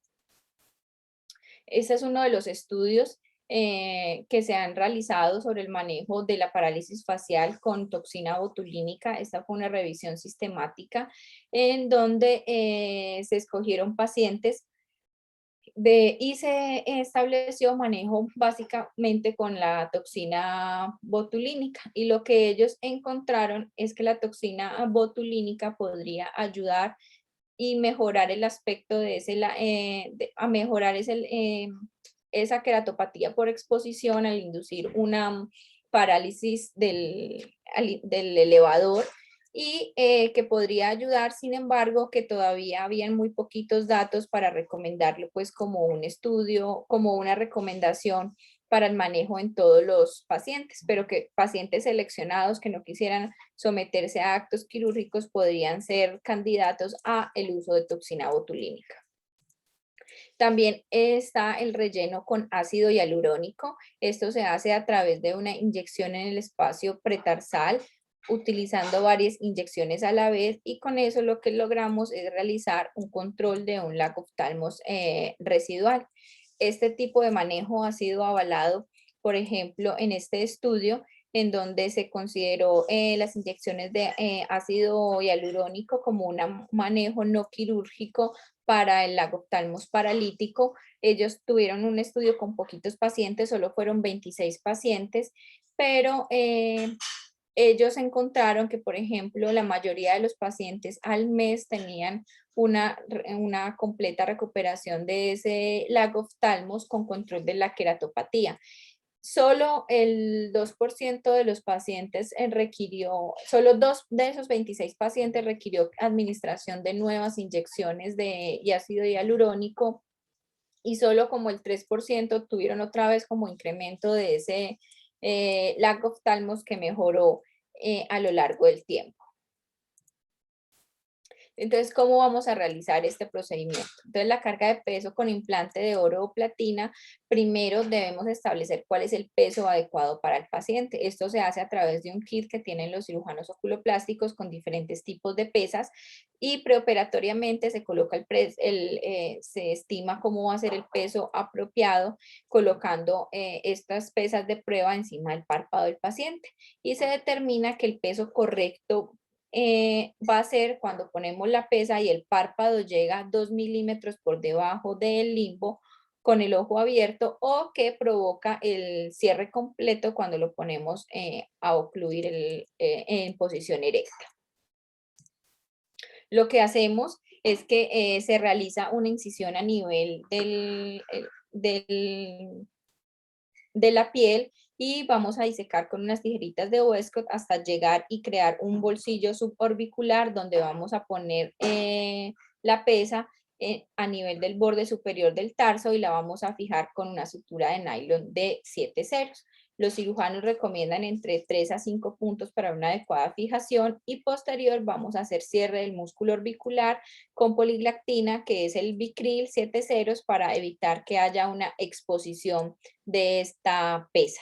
Ese es uno de los estudios que se han realizado sobre el manejo de la parálisis facial con toxina botulínica. Esta fue una revisión sistemática en donde se escogieron pacientes y se estableció manejo básicamente con la toxina botulínica, y lo que ellos encontraron es que la toxina botulínica podría ayudar y mejorar el aspecto de a mejorar esa queratopatía por exposición al inducir una parálisis del elevador, y que podría ayudar. Sin embargo, que todavía habían muy poquitos datos para recomendarlo pues como un estudio, como una recomendación para el manejo en todos los pacientes, pero que pacientes seleccionados que no quisieran someterse a actos quirúrgicos podrían ser candidatos a el uso de toxina botulínica. También está el relleno con ácido hialurónico. Esto se hace a través de una inyección en el espacio pretarsal, utilizando varias inyecciones a la vez, y con eso lo que logramos es realizar un control de un lago oftalmos residual. Este tipo de manejo ha sido avalado, por ejemplo, en este estudio, en donde se consideró las inyecciones de ácido hialurónico como un manejo no quirúrgico para el lago oftalmos paralítico. Ellos tuvieron un estudio con poquitos pacientes, solo fueron 26 pacientes, pero ellos encontraron que, por ejemplo, la mayoría de los pacientes al mes tenían una completa recuperación de ese lago oftalmos con control de la queratopatía. Solo el 2% de los pacientes solo 2 de esos 26 pacientes requirió administración de nuevas inyecciones de ácido hialurónico, y solo como el 3% tuvieron otra vez como incremento de ese lago oftalmos que mejoró a lo largo del tiempo. Entonces, ¿cómo vamos a realizar este procedimiento? Entonces, la carga de peso con implante de oro o platina, primero debemos establecer cuál es el peso adecuado para el paciente. Esto se hace a través de un kit que tienen los cirujanos oculoplásticos con diferentes tipos de pesas, y preoperatoriamente se coloca se estima cómo va a ser el peso apropiado colocando estas pesas de prueba encima del párpado del paciente, y se determina que el peso correcto va a ser cuando ponemos la pesa y el párpado llega 2 milímetros por debajo del limbo, con el ojo abierto o que provoca el cierre completo cuando lo ponemos a ocluir en posición erecta. Lo que hacemos es que se realiza una incisión a nivel de la piel y vamos a disecar con unas tijeritas de Westcott hasta llegar y crear un bolsillo suborbicular donde vamos a poner la pesa a nivel del borde superior del tarso y la vamos a fijar con una sutura de nylon de 7 ceros. Los cirujanos recomiendan entre 3 a 5 puntos para una adecuada fijación y posterior vamos a hacer cierre del músculo orbicular con poliglactina, que es el Vicryl 7 ceros, para evitar que haya una exposición de esta pesa.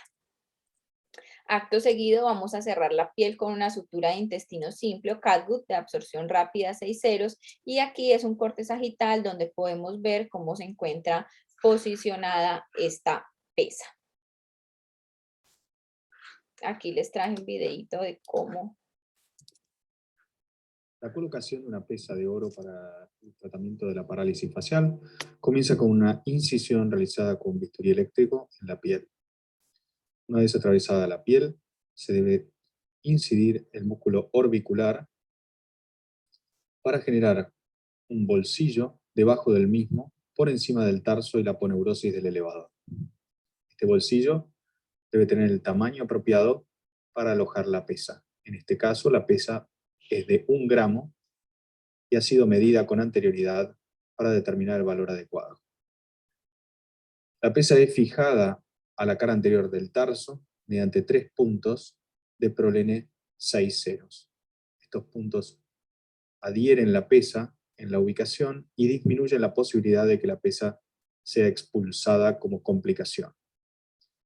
Acto seguido vamos a cerrar la piel con una sutura de intestino simple o catgut de absorción rápida 6 ceros y aquí es un corte sagital donde podemos ver cómo se encuentra posicionada esta pesa. Aquí les traje un videito de cómo. La colocación de una pesa de oro para el tratamiento de la parálisis facial comienza con una incisión realizada con bisturí eléctrico en la piel. Una vez atravesada la piel, se debe incidir el músculo orbicular para generar un bolsillo debajo del mismo por encima del tarso y la aponeurosis del elevador. Este bolsillo debe tener el tamaño apropiado para alojar la pesa. En este caso, la pesa es de 1 gramo y ha sido medida con anterioridad para determinar el valor adecuado. La pesa es fijada a la cara anterior del tarso mediante 3 puntos de prolene 6 ceros. Estos puntos adhieren la pesa en la ubicación y disminuyen la posibilidad de que la pesa sea expulsada como complicación.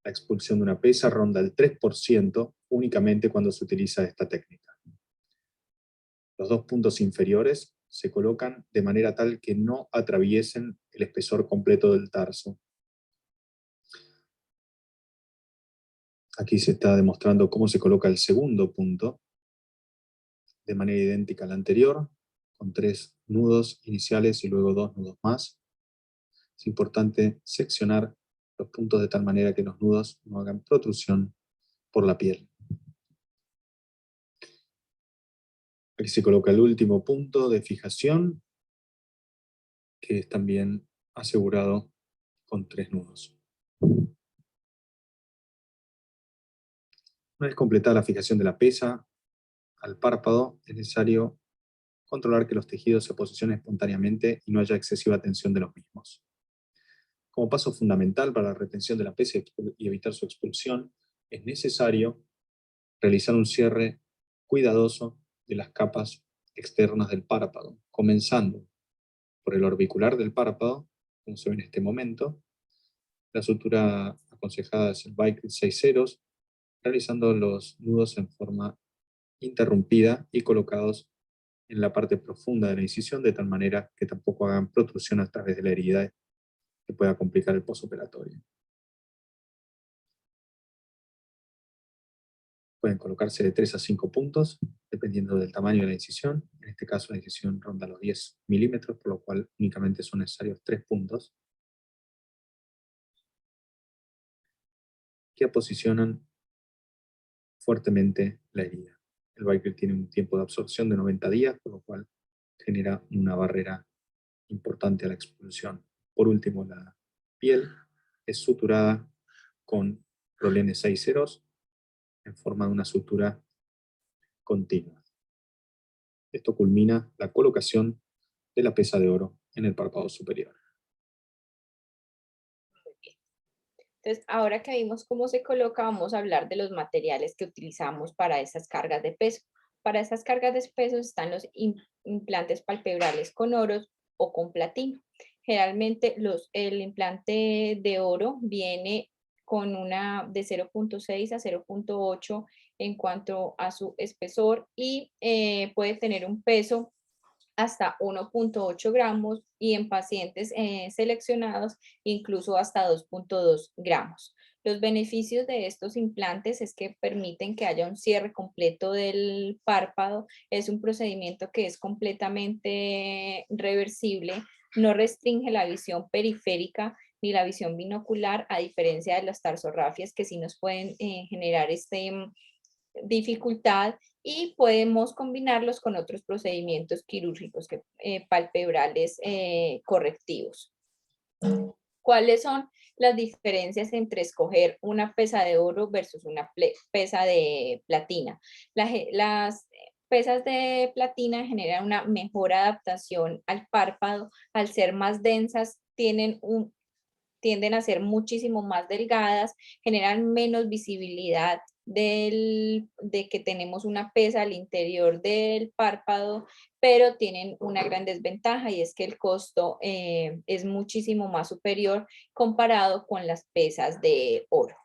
La expulsión de una pesa ronda el 3% únicamente cuando se utiliza esta técnica. Los 2 puntos inferiores se colocan de manera tal que no atraviesen el espesor completo del tarso. Aquí se está demostrando cómo se coloca el segundo punto, de manera idéntica a la anterior, con 3 nudos iniciales y luego 2 nudos más. Es importante seccionar los puntos de tal manera que los nudos no hagan protrusión por la piel. Aquí se coloca el último punto de fijación, que es también asegurado con 3 nudos. Una vez completada la fijación de la pesa al párpado, es necesario controlar que los tejidos se posicionen espontáneamente y no haya excesiva tensión de los mismos. Como paso fundamental para la retención de la pesa y evitar su expulsión, es necesario realizar un cierre cuidadoso de las capas externas del párpado, comenzando por el orbicular del párpado, como se ve en este momento. La sutura aconsejada es el Vicryl 6 ceros, realizando los nudos en forma interrumpida y colocados en la parte profunda de la incisión, de tal manera que tampoco hagan protrusión a través de la herida que pueda complicar el posoperatorio. Pueden colocarse de 3 a 5 puntos, dependiendo del tamaño de la incisión. En este caso la incisión ronda los 10 milímetros, por lo cual únicamente son necesarios 3 puntos, que aposicionan fuertemente la herida. El Vicryl tiene un tiempo de absorción de 90 días, por lo cual genera una barrera importante a la expulsión. Por último, la piel es suturada con prolene 6 ceros en forma de una sutura continua. Esto culmina la colocación de la pesa de oro en el párpado superior. Entonces, ahora que vimos cómo se coloca, vamos a hablar de los materiales que utilizamos para esas cargas de peso. Para esas cargas de peso están los implantes palpebrales con oro o con platino. Generalmente el implante de oro viene con una de 0.6 a 0.8 en cuanto a su espesor y puede tener un peso hasta 1.8 gramos y en pacientes seleccionados incluso hasta 2.2 gramos. Los beneficios de estos implantes es que permiten que haya un cierre completo del párpado. Es un procedimiento que es completamente reversible, no restringe la visión periférica ni la visión binocular, a diferencia de las tarsorrafias que sí nos pueden generar dificultad, y podemos combinarlos con otros procedimientos quirúrgicos palpebrales correctivos. ¿Cuáles son las diferencias entre escoger una pesa de oro versus una pesa de platina? Las pesas de platina generan una mejor adaptación al párpado. Al ser más densas, tienden a ser muchísimo más delgadas, generan menos visibilidad de que tenemos una pesa al interior del párpado, pero tienen una gran desventaja, y es que el costo es muchísimo más superior comparado con las pesas de oro.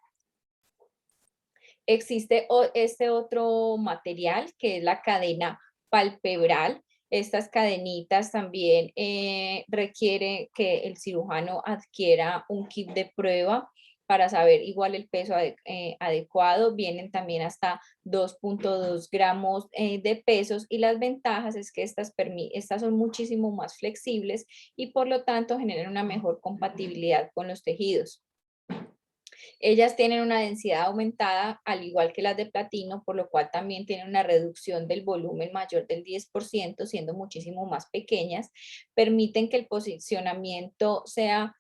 Existe este otro material que es la cadena palpebral. Estas cadenitas también requieren que el cirujano adquiera un kit de prueba para saber igual el peso adecuado. Vienen también hasta 2.2 gramos de pesos, y las ventajas es que estas son muchísimo más flexibles y por lo tanto generan una mejor compatibilidad con los tejidos. Ellas tienen una densidad aumentada, al igual que las de platino, por lo cual también tienen una reducción del volumen mayor del 10%, siendo muchísimo más pequeñas. Permiten que el posicionamiento sea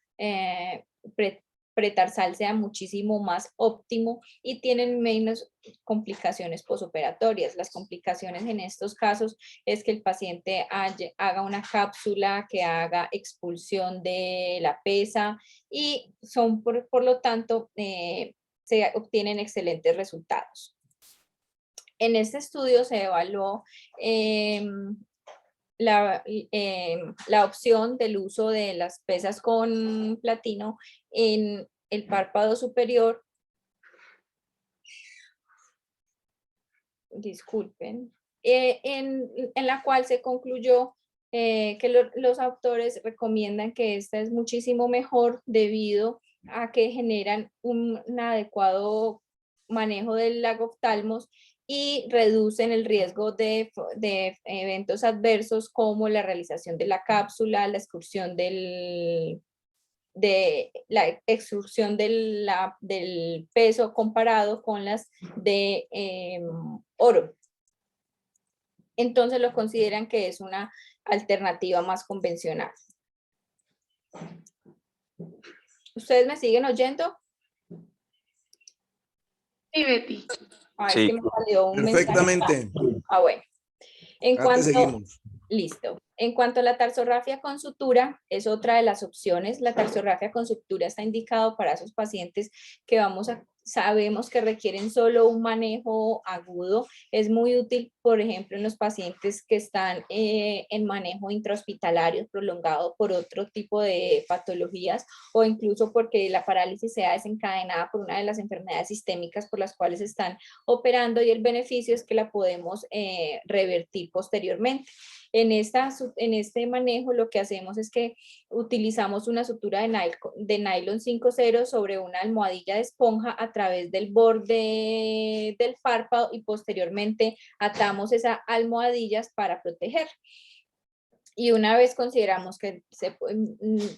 pretarsal sea muchísimo más óptimo, y tienen menos complicaciones posoperatorias. Las complicaciones en estos casos es que el paciente haga una cápsula, que haga expulsión de la pesa, y son por lo tanto se obtienen excelentes resultados. En este estudio se evaluó la opción del uso de las pesas con platino en el párpado superior. Disculpen. En la cual se concluyó que los autores recomiendan que esta es muchísimo mejor debido a que generan un adecuado manejo del lagoftalmos y reducen el riesgo de eventos adversos, como la realización de la cápsula, la excursión de la extrusión del peso comparado con las de oro. Entonces lo consideran que es una alternativa más convencional. ¿Ustedes me siguen oyendo? Sí, Betty. Es que me salió un perfectamente. mensaje. Bueno. Seguimos. Listo. En cuanto a la tarsorrafia con sutura, es otra de las opciones. La tarsorrafia con sutura está indicado para esos pacientes que sabemos que requieren solo un manejo agudo. Es muy útil, por ejemplo, en los pacientes que están en manejo intrahospitalario prolongado por otro tipo de patologías, o incluso porque la parálisis sea desencadenada por una de las enfermedades sistémicas por las cuales están operando, y el beneficio es que la podemos revertir posteriormente. En este manejo lo que hacemos es que utilizamos una sutura de nylon 5.0 sobre una almohadilla de esponja a través del borde del párpado, y posteriormente atamos esas almohadillas para proteger. Y una vez consideramos que se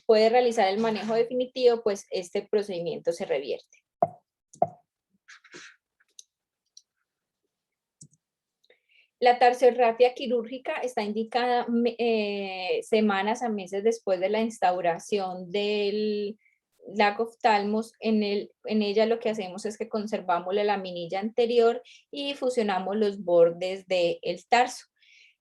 puede realizar el manejo definitivo, pues este procedimiento se revierte. La tarsorrafia quirúrgica está indicada semanas a meses después de la instauración del lagoftalmos. En ella lo que hacemos es que conservamos la laminilla anterior y fusionamos los bordes del tarso.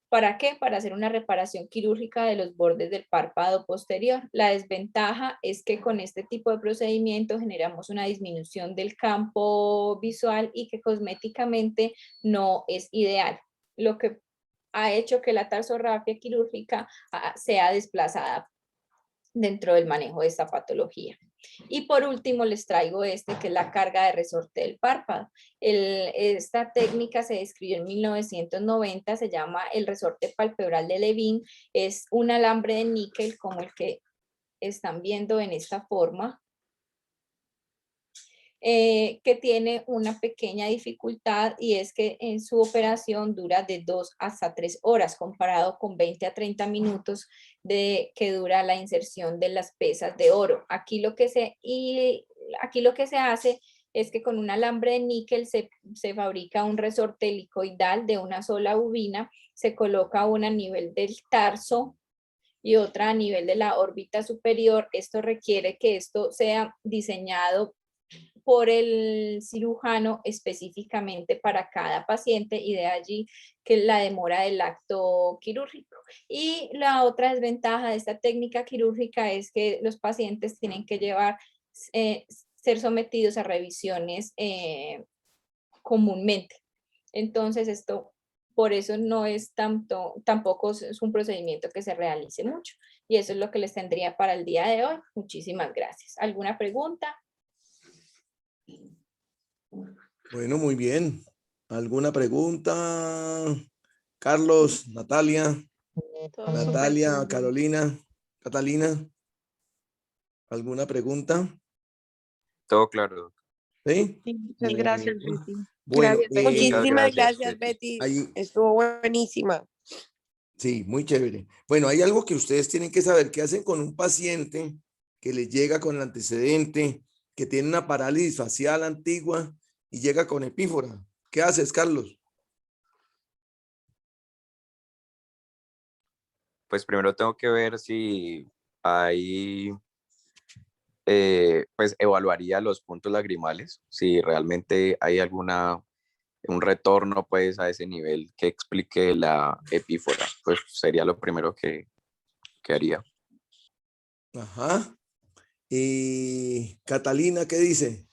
¿Para qué? Para hacer una reparación quirúrgica de los bordes del párpado posterior. La desventaja es que con este tipo de procedimiento generamos una disminución del campo visual y que cosméticamente no es ideal, lo que ha hecho que la tarsorrafia quirúrgica sea desplazada dentro del manejo de esta patología. Y por último les traigo que es la carga de resorte del párpado. Esta técnica se describió en 1990, se llama el resorte palpebral de Levin. Es un alambre de níquel como el que están viendo en esta forma. que tiene una pequeña dificultad y es que en su operación dura de 2 hasta 3 horas comparado con 20 a 30 minutos que dura la inserción de las pesas de oro. Aquí lo que se hace es que con un alambre de níquel se fabrica un resorte helicoidal de una sola bobina, se coloca una a nivel del tarso y otra a nivel de la órbita superior. Esto requiere que esto sea diseñado por el cirujano específicamente para cada paciente y de allí que la demora del acto quirúrgico. Y la otra desventaja de esta técnica quirúrgica es que los pacientes tienen que ser sometidos a revisiones comúnmente. Entonces por eso no es tampoco es un procedimiento que se realice mucho. Y eso es lo que les tendría para el día de hoy. Muchísimas gracias. ¿Alguna pregunta? Bueno, muy bien. ¿Alguna pregunta? Carlos, Natalia, Natalia, Carolina, Catalina. ¿Alguna pregunta? Todo claro. ¿Sí? Sí, muchas gracias, Betty. Bueno, Muchísimas gracias, gracias, Betty. ahí, Estuvo buenísima. sí, muy chévere. Bueno, hay algo que ustedes tienen que saber. ¿Qué hacen con un paciente que les llega con el antecedente, que tiene una parálisis facial antigua y llega con epífora? ¿Qué haces, Carlos? Pues primero tengo que ver si hay, pues evaluaría los puntos lagrimales, si realmente hay un retorno pues a ese nivel que explique la epífora, pues sería lo primero que haría. Ajá. Y Catalina, ¿qué dice?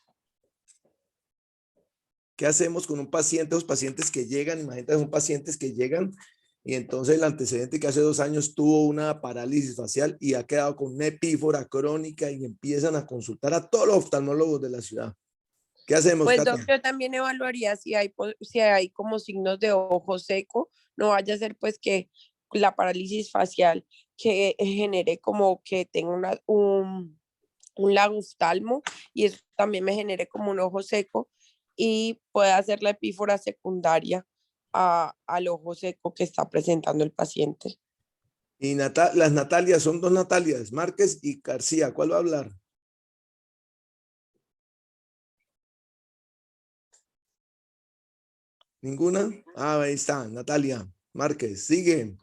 ¿Qué hacemos con un paciente, los pacientes que llegan? Imagínate, son pacientes que llegan y entonces el antecedente que hace 2 años tuvo una parálisis facial y ha quedado con una epífora crónica y empiezan a consultar a todos los oftalmólogos de la ciudad. ¿Qué hacemos, Pues, Katia? Doc, yo también evaluaría si hay como signos de ojo seco. No vaya a ser pues que la parálisis facial que genere como que tenga un lagoftalmo y eso también me genere como un ojo seco y pueda hacer la epífora secundaria al ojo seco que está presentando el paciente. Y las Natalias, son 2 Natalias, Márquez y García. ¿Cuál va a hablar? ¿Ninguna? Ah, ahí está, Natalia Márquez. Sigue.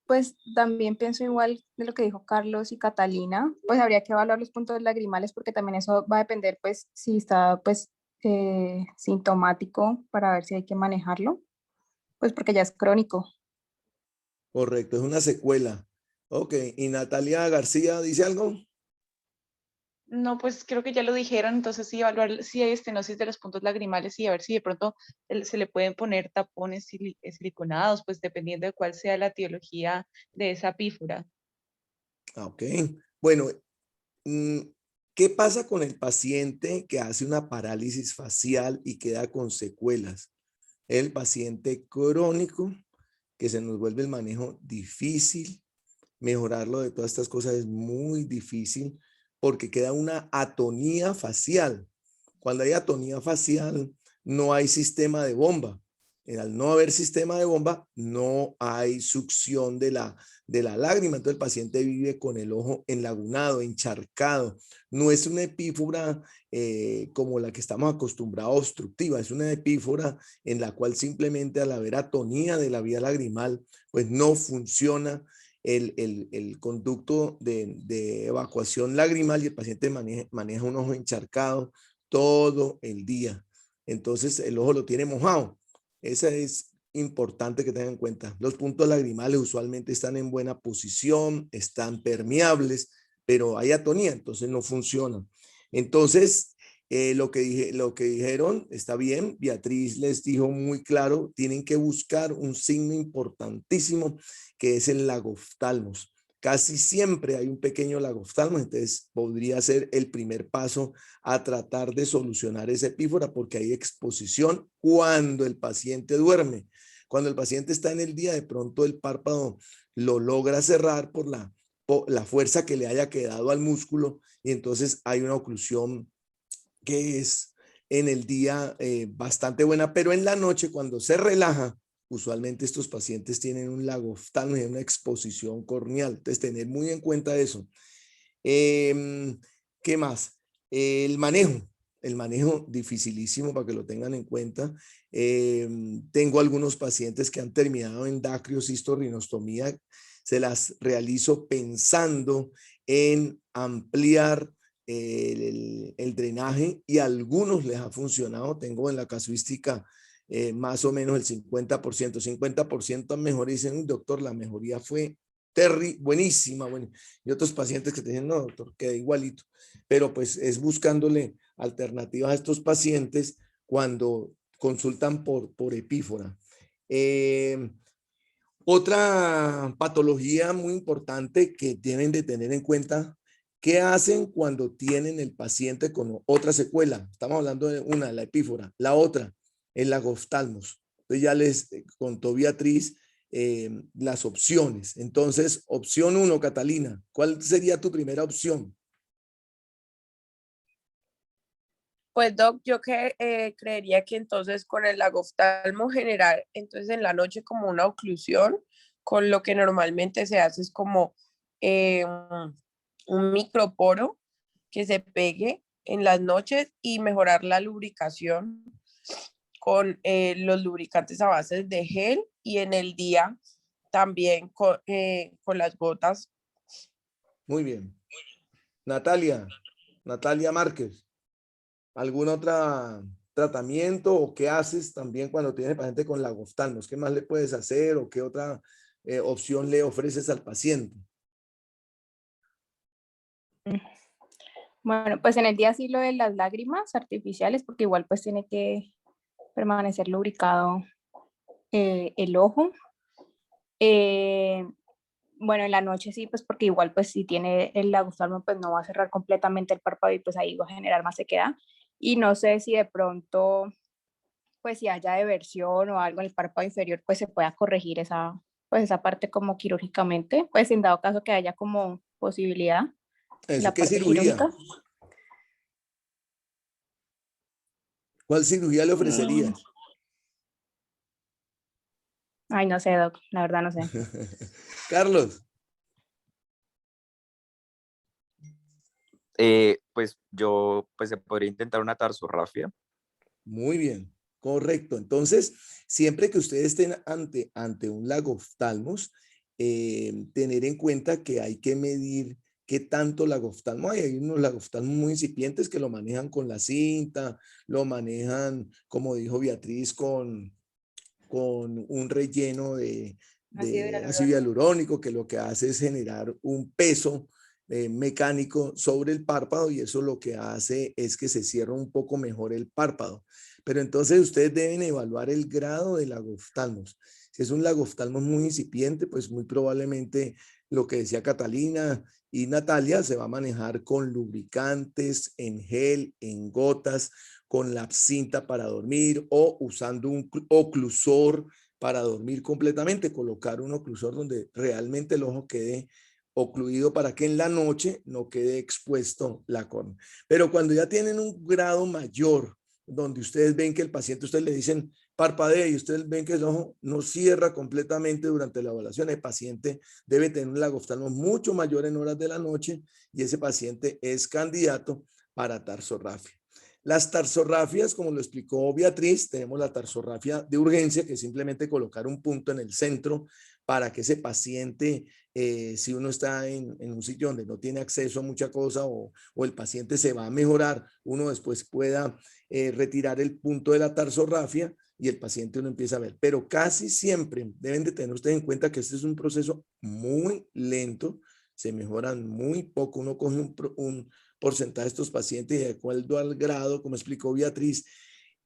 Pues también pienso igual de lo que dijo Carlos y Catalina, pues habría que evaluar los puntos lagrimales porque también eso va a depender pues si está pues sintomático para ver si hay que manejarlo, pues porque ya es crónico. Correcto, es una secuela. Ok, ¿y Natalia García dice algo? No, pues creo que ya lo dijeron, entonces sí evaluar si hay estenosis de los puntos lagrimales y a ver si de pronto se le pueden poner tapones siliconados, pues dependiendo de cuál sea la etiología de esa epífora. Ok, bueno, ¿qué pasa con el paciente que hace una parálisis facial y queda con secuelas? El paciente crónico, que se nos vuelve el manejo difícil, mejorarlo de todas estas cosas es muy difícil porque queda una atonía facial. Cuando hay atonía facial, no hay sistema de bomba. Al no haber sistema de bomba, no hay succión de la lágrima. Entonces el paciente vive con el ojo enlagunado, encharcado. No es una epífora como la que estamos acostumbrados, obstructiva. Es una epífora en la cual simplemente al haber atonía de la vía lagrimal, pues no funciona el conducto de evacuación lagrimal y el paciente maneja un ojo encharcado todo el día. Entonces el ojo lo tiene mojado. Esa es importante que tengan en cuenta. Los puntos lagrimales usualmente están en buena posición, están permeables, pero hay atonía, entonces no funcionan. Entonces, lo que dijeron está bien. Beatriz les dijo muy claro, tienen que buscar un signo importantísimo que es el lagoftalmos. Casi siempre hay un pequeño lagoftalmos, entonces podría ser el primer paso a tratar de solucionar esa epífora porque hay exposición cuando el paciente duerme. Cuando el paciente está en el día, de pronto el párpado lo logra cerrar por la fuerza que le haya quedado al músculo y entonces hay una oclusión que es en el día bastante buena, pero en la noche cuando se relaja, usualmente estos pacientes tienen un lagoftalmo y una exposición corneal. Entonces, tener muy en cuenta eso. ¿Qué más? El manejo dificilísimo para que lo tengan en cuenta. Tengo algunos pacientes que han terminado en dacriosistorrinostomía, se las realizo pensando en ampliar el drenaje y a algunos les ha funcionado. Tengo en la casuística más o menos el 50% mejor. Dicen, doctor, la mejoría fue buenísima. Bueno, y otros pacientes que te dicen, no, doctor, queda igualito. Pero pues es buscándole alternativas a estos pacientes cuando consultan por epífora. Otra patología muy importante que tienen de tener en cuenta, ¿qué hacen cuando tienen el paciente con otra secuela? Estamos hablando de una, la epífora, la otra, el lagoftalmos. Entonces ya les contó Beatriz las opciones. Entonces, opción 1, Catalina, ¿cuál sería tu primera opción? Pues Doc, yo creería que entonces con el lagoftalmo general, entonces en la noche como una oclusión, con lo que normalmente se hace es como un microporo que se pegue en las noches y mejorar la lubricación con los lubricantes a base de gel y en el día también con las gotas. Muy bien. Natalia Márquez. ¿Algún otro tratamiento o qué haces también cuando tienes paciente con lagoftalmos? ¿Qué más le puedes hacer o qué otra opción le ofreces al paciente? Bueno, pues en el día sí lo de las lágrimas artificiales, porque igual pues tiene que permanecer lubricado el ojo. Bueno, en la noche sí, pues porque igual pues si tiene el lagoftalmo pues no va a cerrar completamente el párpado y pues ahí va a generar más sequedad. Y no sé si de pronto pues si haya deversión o algo en el párpado inferior pues se pueda corregir esa parte como quirúrgicamente, pues en dado caso que haya como posibilidad ¿Eso la qué parte cirugía? quirúrgica. ¿Cuál cirugía le ofrecerías? Ay, no sé, doc, la verdad no sé. Carlos. Pues yo, pues se podría intentar una tarsorrafia. Muy bien, correcto. Entonces, siempre que ustedes estén ante un lagoftalmos, tener en cuenta que hay que medir qué tanto lagoftalmo hay. Hay unos lagoftalmos muy incipientes que lo manejan con la cinta, lo manejan, como dijo Beatriz, con un relleno de ácido hialurónico que lo que hace es generar un peso mecánico sobre el párpado y eso lo que hace es que se cierra un poco mejor el párpado. Pero entonces ustedes deben evaluar el grado de lagoftalmos. Si es un lagoftalmos muy incipiente, pues muy probablemente lo que decía Catalina y Natalia se va a manejar con lubricantes en gel, en gotas, con la cinta para dormir o usando un oclusor para dormir completamente, colocar un oclusor donde realmente el ojo quede ocluido para que en la noche no quede expuesto la córnea. Pero cuando ya tienen un grado mayor, donde ustedes ven que el paciente, ustedes le dicen parpadea y ustedes ven que el ojo no cierra completamente durante la evaluación, el paciente debe tener un lagoftalmo mucho mayor en horas de la noche y ese paciente es candidato para tarsorrafia. Las tarsorrafias, como lo explicó Beatriz, tenemos la tarsorrafia de urgencia, que es simplemente colocar un punto en el centro para que ese paciente, si uno está en un sitio donde no tiene acceso a mucha cosa o el paciente se va a mejorar, uno después pueda retirar el punto de la tarsorrafia y el paciente uno empieza a ver. Pero casi siempre deben de tener ustedes en cuenta que este es un proceso muy lento, se mejoran muy poco, uno coge un porcentaje de estos pacientes y de acuerdo al grado, como explicó Beatriz,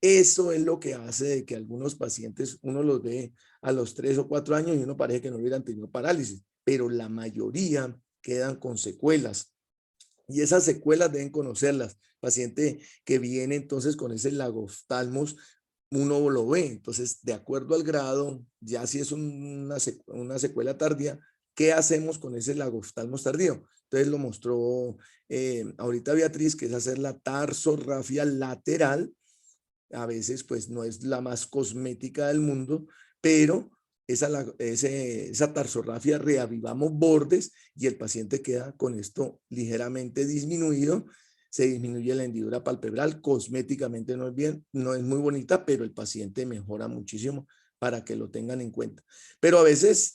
eso es lo que hace de que algunos pacientes uno los ve a los 3 o 4 años y uno parece que no hubieran tenido parálisis, pero la mayoría quedan con secuelas. Y esas secuelas deben conocerlas. Paciente que viene entonces con ese lagoftalmos, uno lo ve. Entonces, de acuerdo al grado, ya si es una secuela tardía, ¿Qué hacemos con ese lagoftalmos tardío? Entonces lo mostró ahorita Beatriz, que es hacer la tarsorrafia lateral. A veces pues no es la más cosmética del mundo, pero esa tarsorrafia reavivamos bordes y el paciente queda con esto ligeramente disminuido. Se disminuye la hendidura palpebral, cosméticamente no es bien, no es muy bonita, pero el paciente mejora muchísimo, para que lo tengan en cuenta. Pero a veces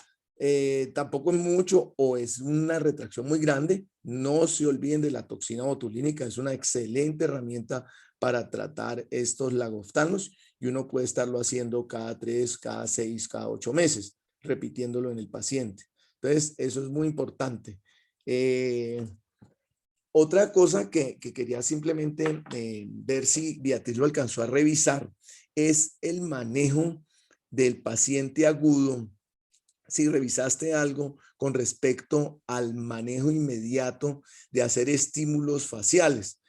tampoco es mucho o es una retracción muy grande. No se olviden de la toxina botulínica, es una excelente herramienta para tratar estos lagoftalmos y uno puede estarlo haciendo cada 3, cada 6, cada 8 meses, repitiéndolo en el paciente. Entonces, eso es muy importante. Otra cosa que quería simplemente ver si Beatriz lo alcanzó a revisar es el manejo del paciente agudo. Si revisaste algo con respecto al manejo inmediato de hacer estímulos faciales.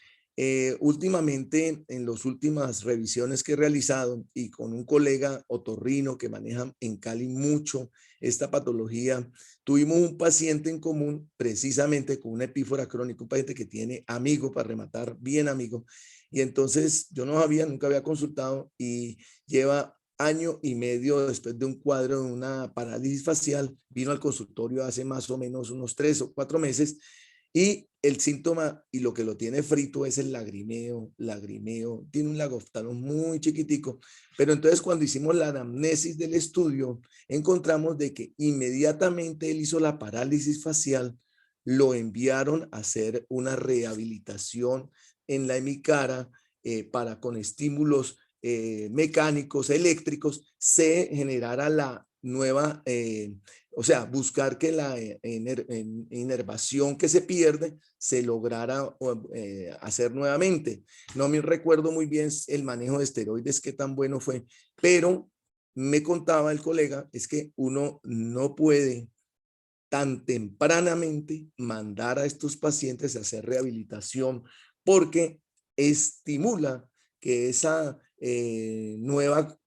Últimamente, en las últimas revisiones que he realizado y con un colega otorrino que maneja en Cali mucho esta patología, tuvimos un paciente en común precisamente con una epífora crónica, un paciente que tiene amigo, para rematar, bien amigo, y entonces yo nunca había consultado y lleva año y medio después de un cuadro de una parálisis facial, vino al consultorio hace más o menos unos 3 o 4 meses y el síntoma y lo que lo tiene frito es el lagrimeo, tiene un lagoftalmos muy chiquitico, pero entonces cuando hicimos la anamnesis del estudio, encontramos de que inmediatamente él hizo la parálisis facial, lo enviaron a hacer una rehabilitación en la hemicara para con estímulos mecánicos, eléctricos, se generara la nueva, o sea, buscar que la inervación que se pierde se lograra hacer nuevamente. No me recuerdo muy bien el manejo de esteroides, qué tan bueno fue, pero me contaba el colega, es que uno no puede tan tempranamente mandar a estos pacientes a hacer rehabilitación porque estimula que esa nueva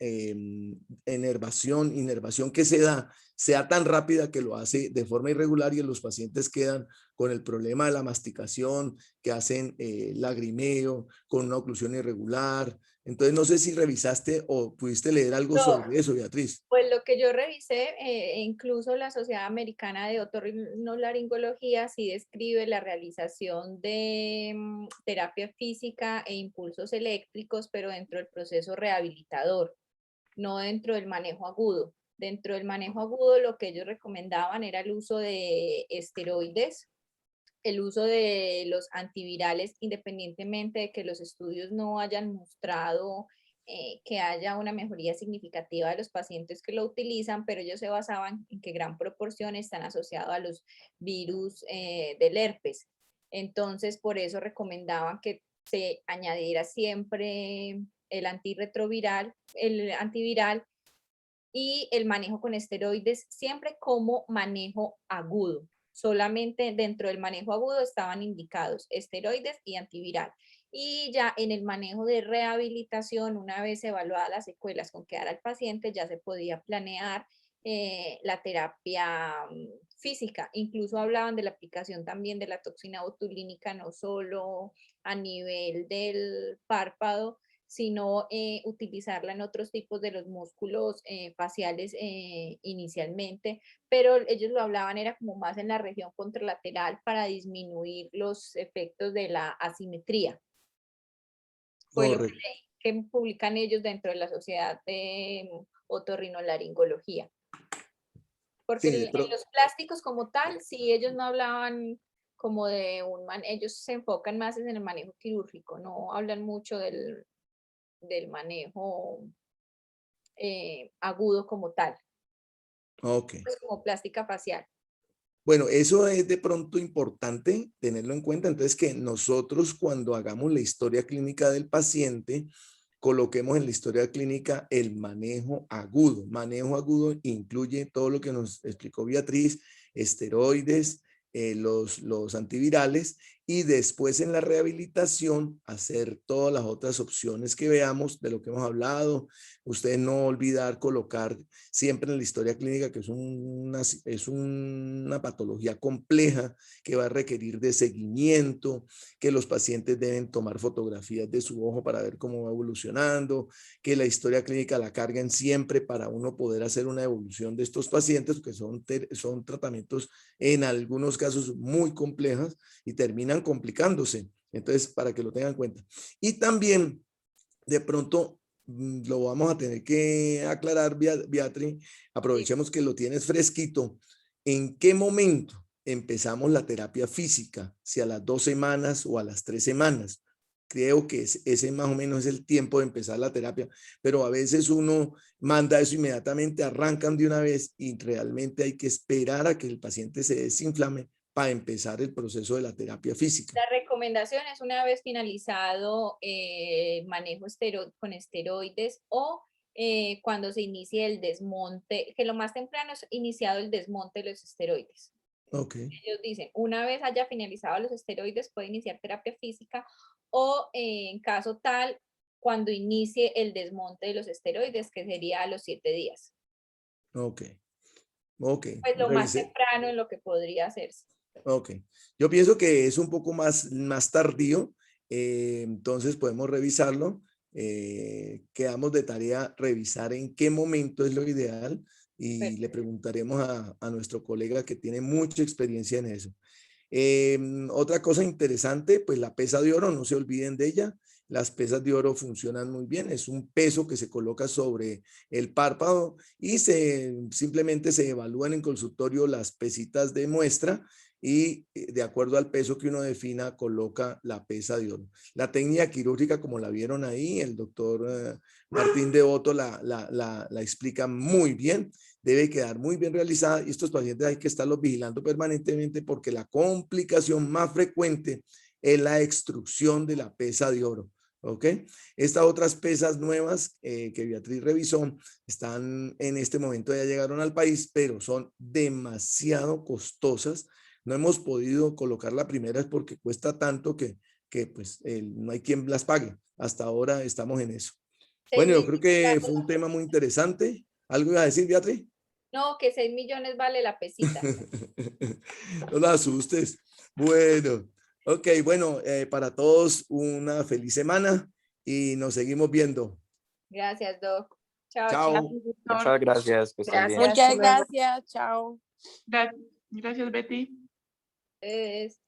inervación que se da sea tan rápida que lo hace de forma irregular y los pacientes quedan con el problema de la masticación, que hacen lagrimeo, con una oclusión irregular. Entonces, no sé si revisaste o pudiste leer algo sobre eso, Beatriz. Pues lo que yo revisé, incluso la Sociedad Americana de Otorrinolaringología sí describe la realización de terapia física e impulsos eléctricos, pero dentro del proceso rehabilitador, no dentro del manejo agudo. Dentro del manejo agudo lo que ellos recomendaban era el uso de esteroides, el uso de los antivirales, independientemente de que los estudios no hayan mostrado que haya una mejoría significativa de los pacientes que lo utilizan, pero ellos se basaban en que gran proporción están asociados a los virus del herpes. Entonces, por eso recomendaban que se añadiera siempre el antirretroviral, el antiviral y el manejo con esteroides siempre como manejo agudo. Solamente dentro del manejo agudo estaban indicados esteroides y antiviral. Y ya en el manejo de rehabilitación, una vez evaluadas las secuelas con que era el paciente, ya se podía planear la terapia física. Incluso hablaban de la aplicación también de la toxina botulínica, no solo a nivel del párpado, sino utilizarla en otros tipos de los músculos faciales inicialmente, pero ellos lo hablaban era como más en la región contralateral para disminuir los efectos de la asimetría. Fue lo que publican ellos dentro de la Sociedad de Otorrinolaringología. Porque Sí, en los plásticos como tal, sí, ellos no hablaban como de ellos se enfocan más en el manejo quirúrgico, no hablan mucho del manejo agudo como tal, ok. pues como plástica facial. Bueno, eso es de pronto importante tenerlo en cuenta. Entonces, que nosotros cuando hagamos la historia clínica del paciente, coloquemos en la historia clínica el manejo agudo. Manejo agudo incluye todo lo que nos explicó Beatriz, esteroides, los antivirales y después en la rehabilitación hacer todas las otras opciones que veamos de lo que hemos hablado. Ustedes no olvidar colocar siempre en la historia clínica que es una patología compleja que va a requerir de seguimiento, que los pacientes deben tomar fotografías de su ojo para ver cómo va evolucionando, que la historia clínica la carguen siempre para uno poder hacer una evolución de estos pacientes, que son tratamientos en algunos casos muy complejos y terminan complicándose. Entonces, para que lo tengan en cuenta. Y también, de pronto, lo vamos a tener que aclarar, Beatriz, aprovechemos que lo tienes fresquito. ¿En qué momento empezamos la terapia física? Si a las 2 semanas o a las 3 semanas. Creo que ese más o menos es el tiempo de empezar la terapia, pero a veces uno manda eso inmediatamente, arrancan de una vez y realmente hay que esperar a que el paciente se desinflame para empezar el proceso de la terapia física. La recomendación es una vez finalizado manejo con esteroides o cuando se inicie el desmonte, que lo más temprano es iniciado el desmonte de los esteroides. Okay. Ellos dicen, una vez haya finalizado los esteroides puede iniciar terapia física o en caso tal, cuando inicie el desmonte de los esteroides, que sería a los 7 días. Ok. Ok. Pues lo más temprano en lo que podría hacerse. Ok. Yo pienso que es un poco más tardío, entonces podemos revisarlo. Quedamos de tarea revisar en qué momento es lo ideal y Perfecto. le preguntaremos a nuestro colega que tiene mucha experiencia en eso. Otra cosa interesante, pues la pesa de oro, no se olviden de ella. Las pesas de oro funcionan muy bien, es un peso que se coloca sobre el párpado y simplemente se evalúan en consultorio las pesitas de muestra y de acuerdo al peso que uno defina, coloca la pesa de oro. La técnica quirúrgica, como la vieron ahí, el doctor Martín Devoto la explica muy bien. Debe quedar muy bien realizada y estos pacientes hay que estarlos vigilando permanentemente porque la complicación más frecuente es la extrusión de la pesa de oro. ¿Ok? Estas otras pesas nuevas que Beatriz revisó están en este momento, ya llegaron al país, pero son demasiado costosas. No hemos podido colocar la primera es porque cuesta tanto que pues no hay quien las pague. Hasta ahora estamos en eso. Bueno, yo creo que fue un tema muy interesante. ¿Algo iba a decir, Beatriz? No, que 6 millones vale la pesita. No la asustes. Bueno, ok, bueno, para todos una feliz semana y nos seguimos viendo. Gracias, Doc. Chao, Chao. chicos. Muchas gracias. Que estén bien. Muchas gracias. Chao. Gracias, Betty. Es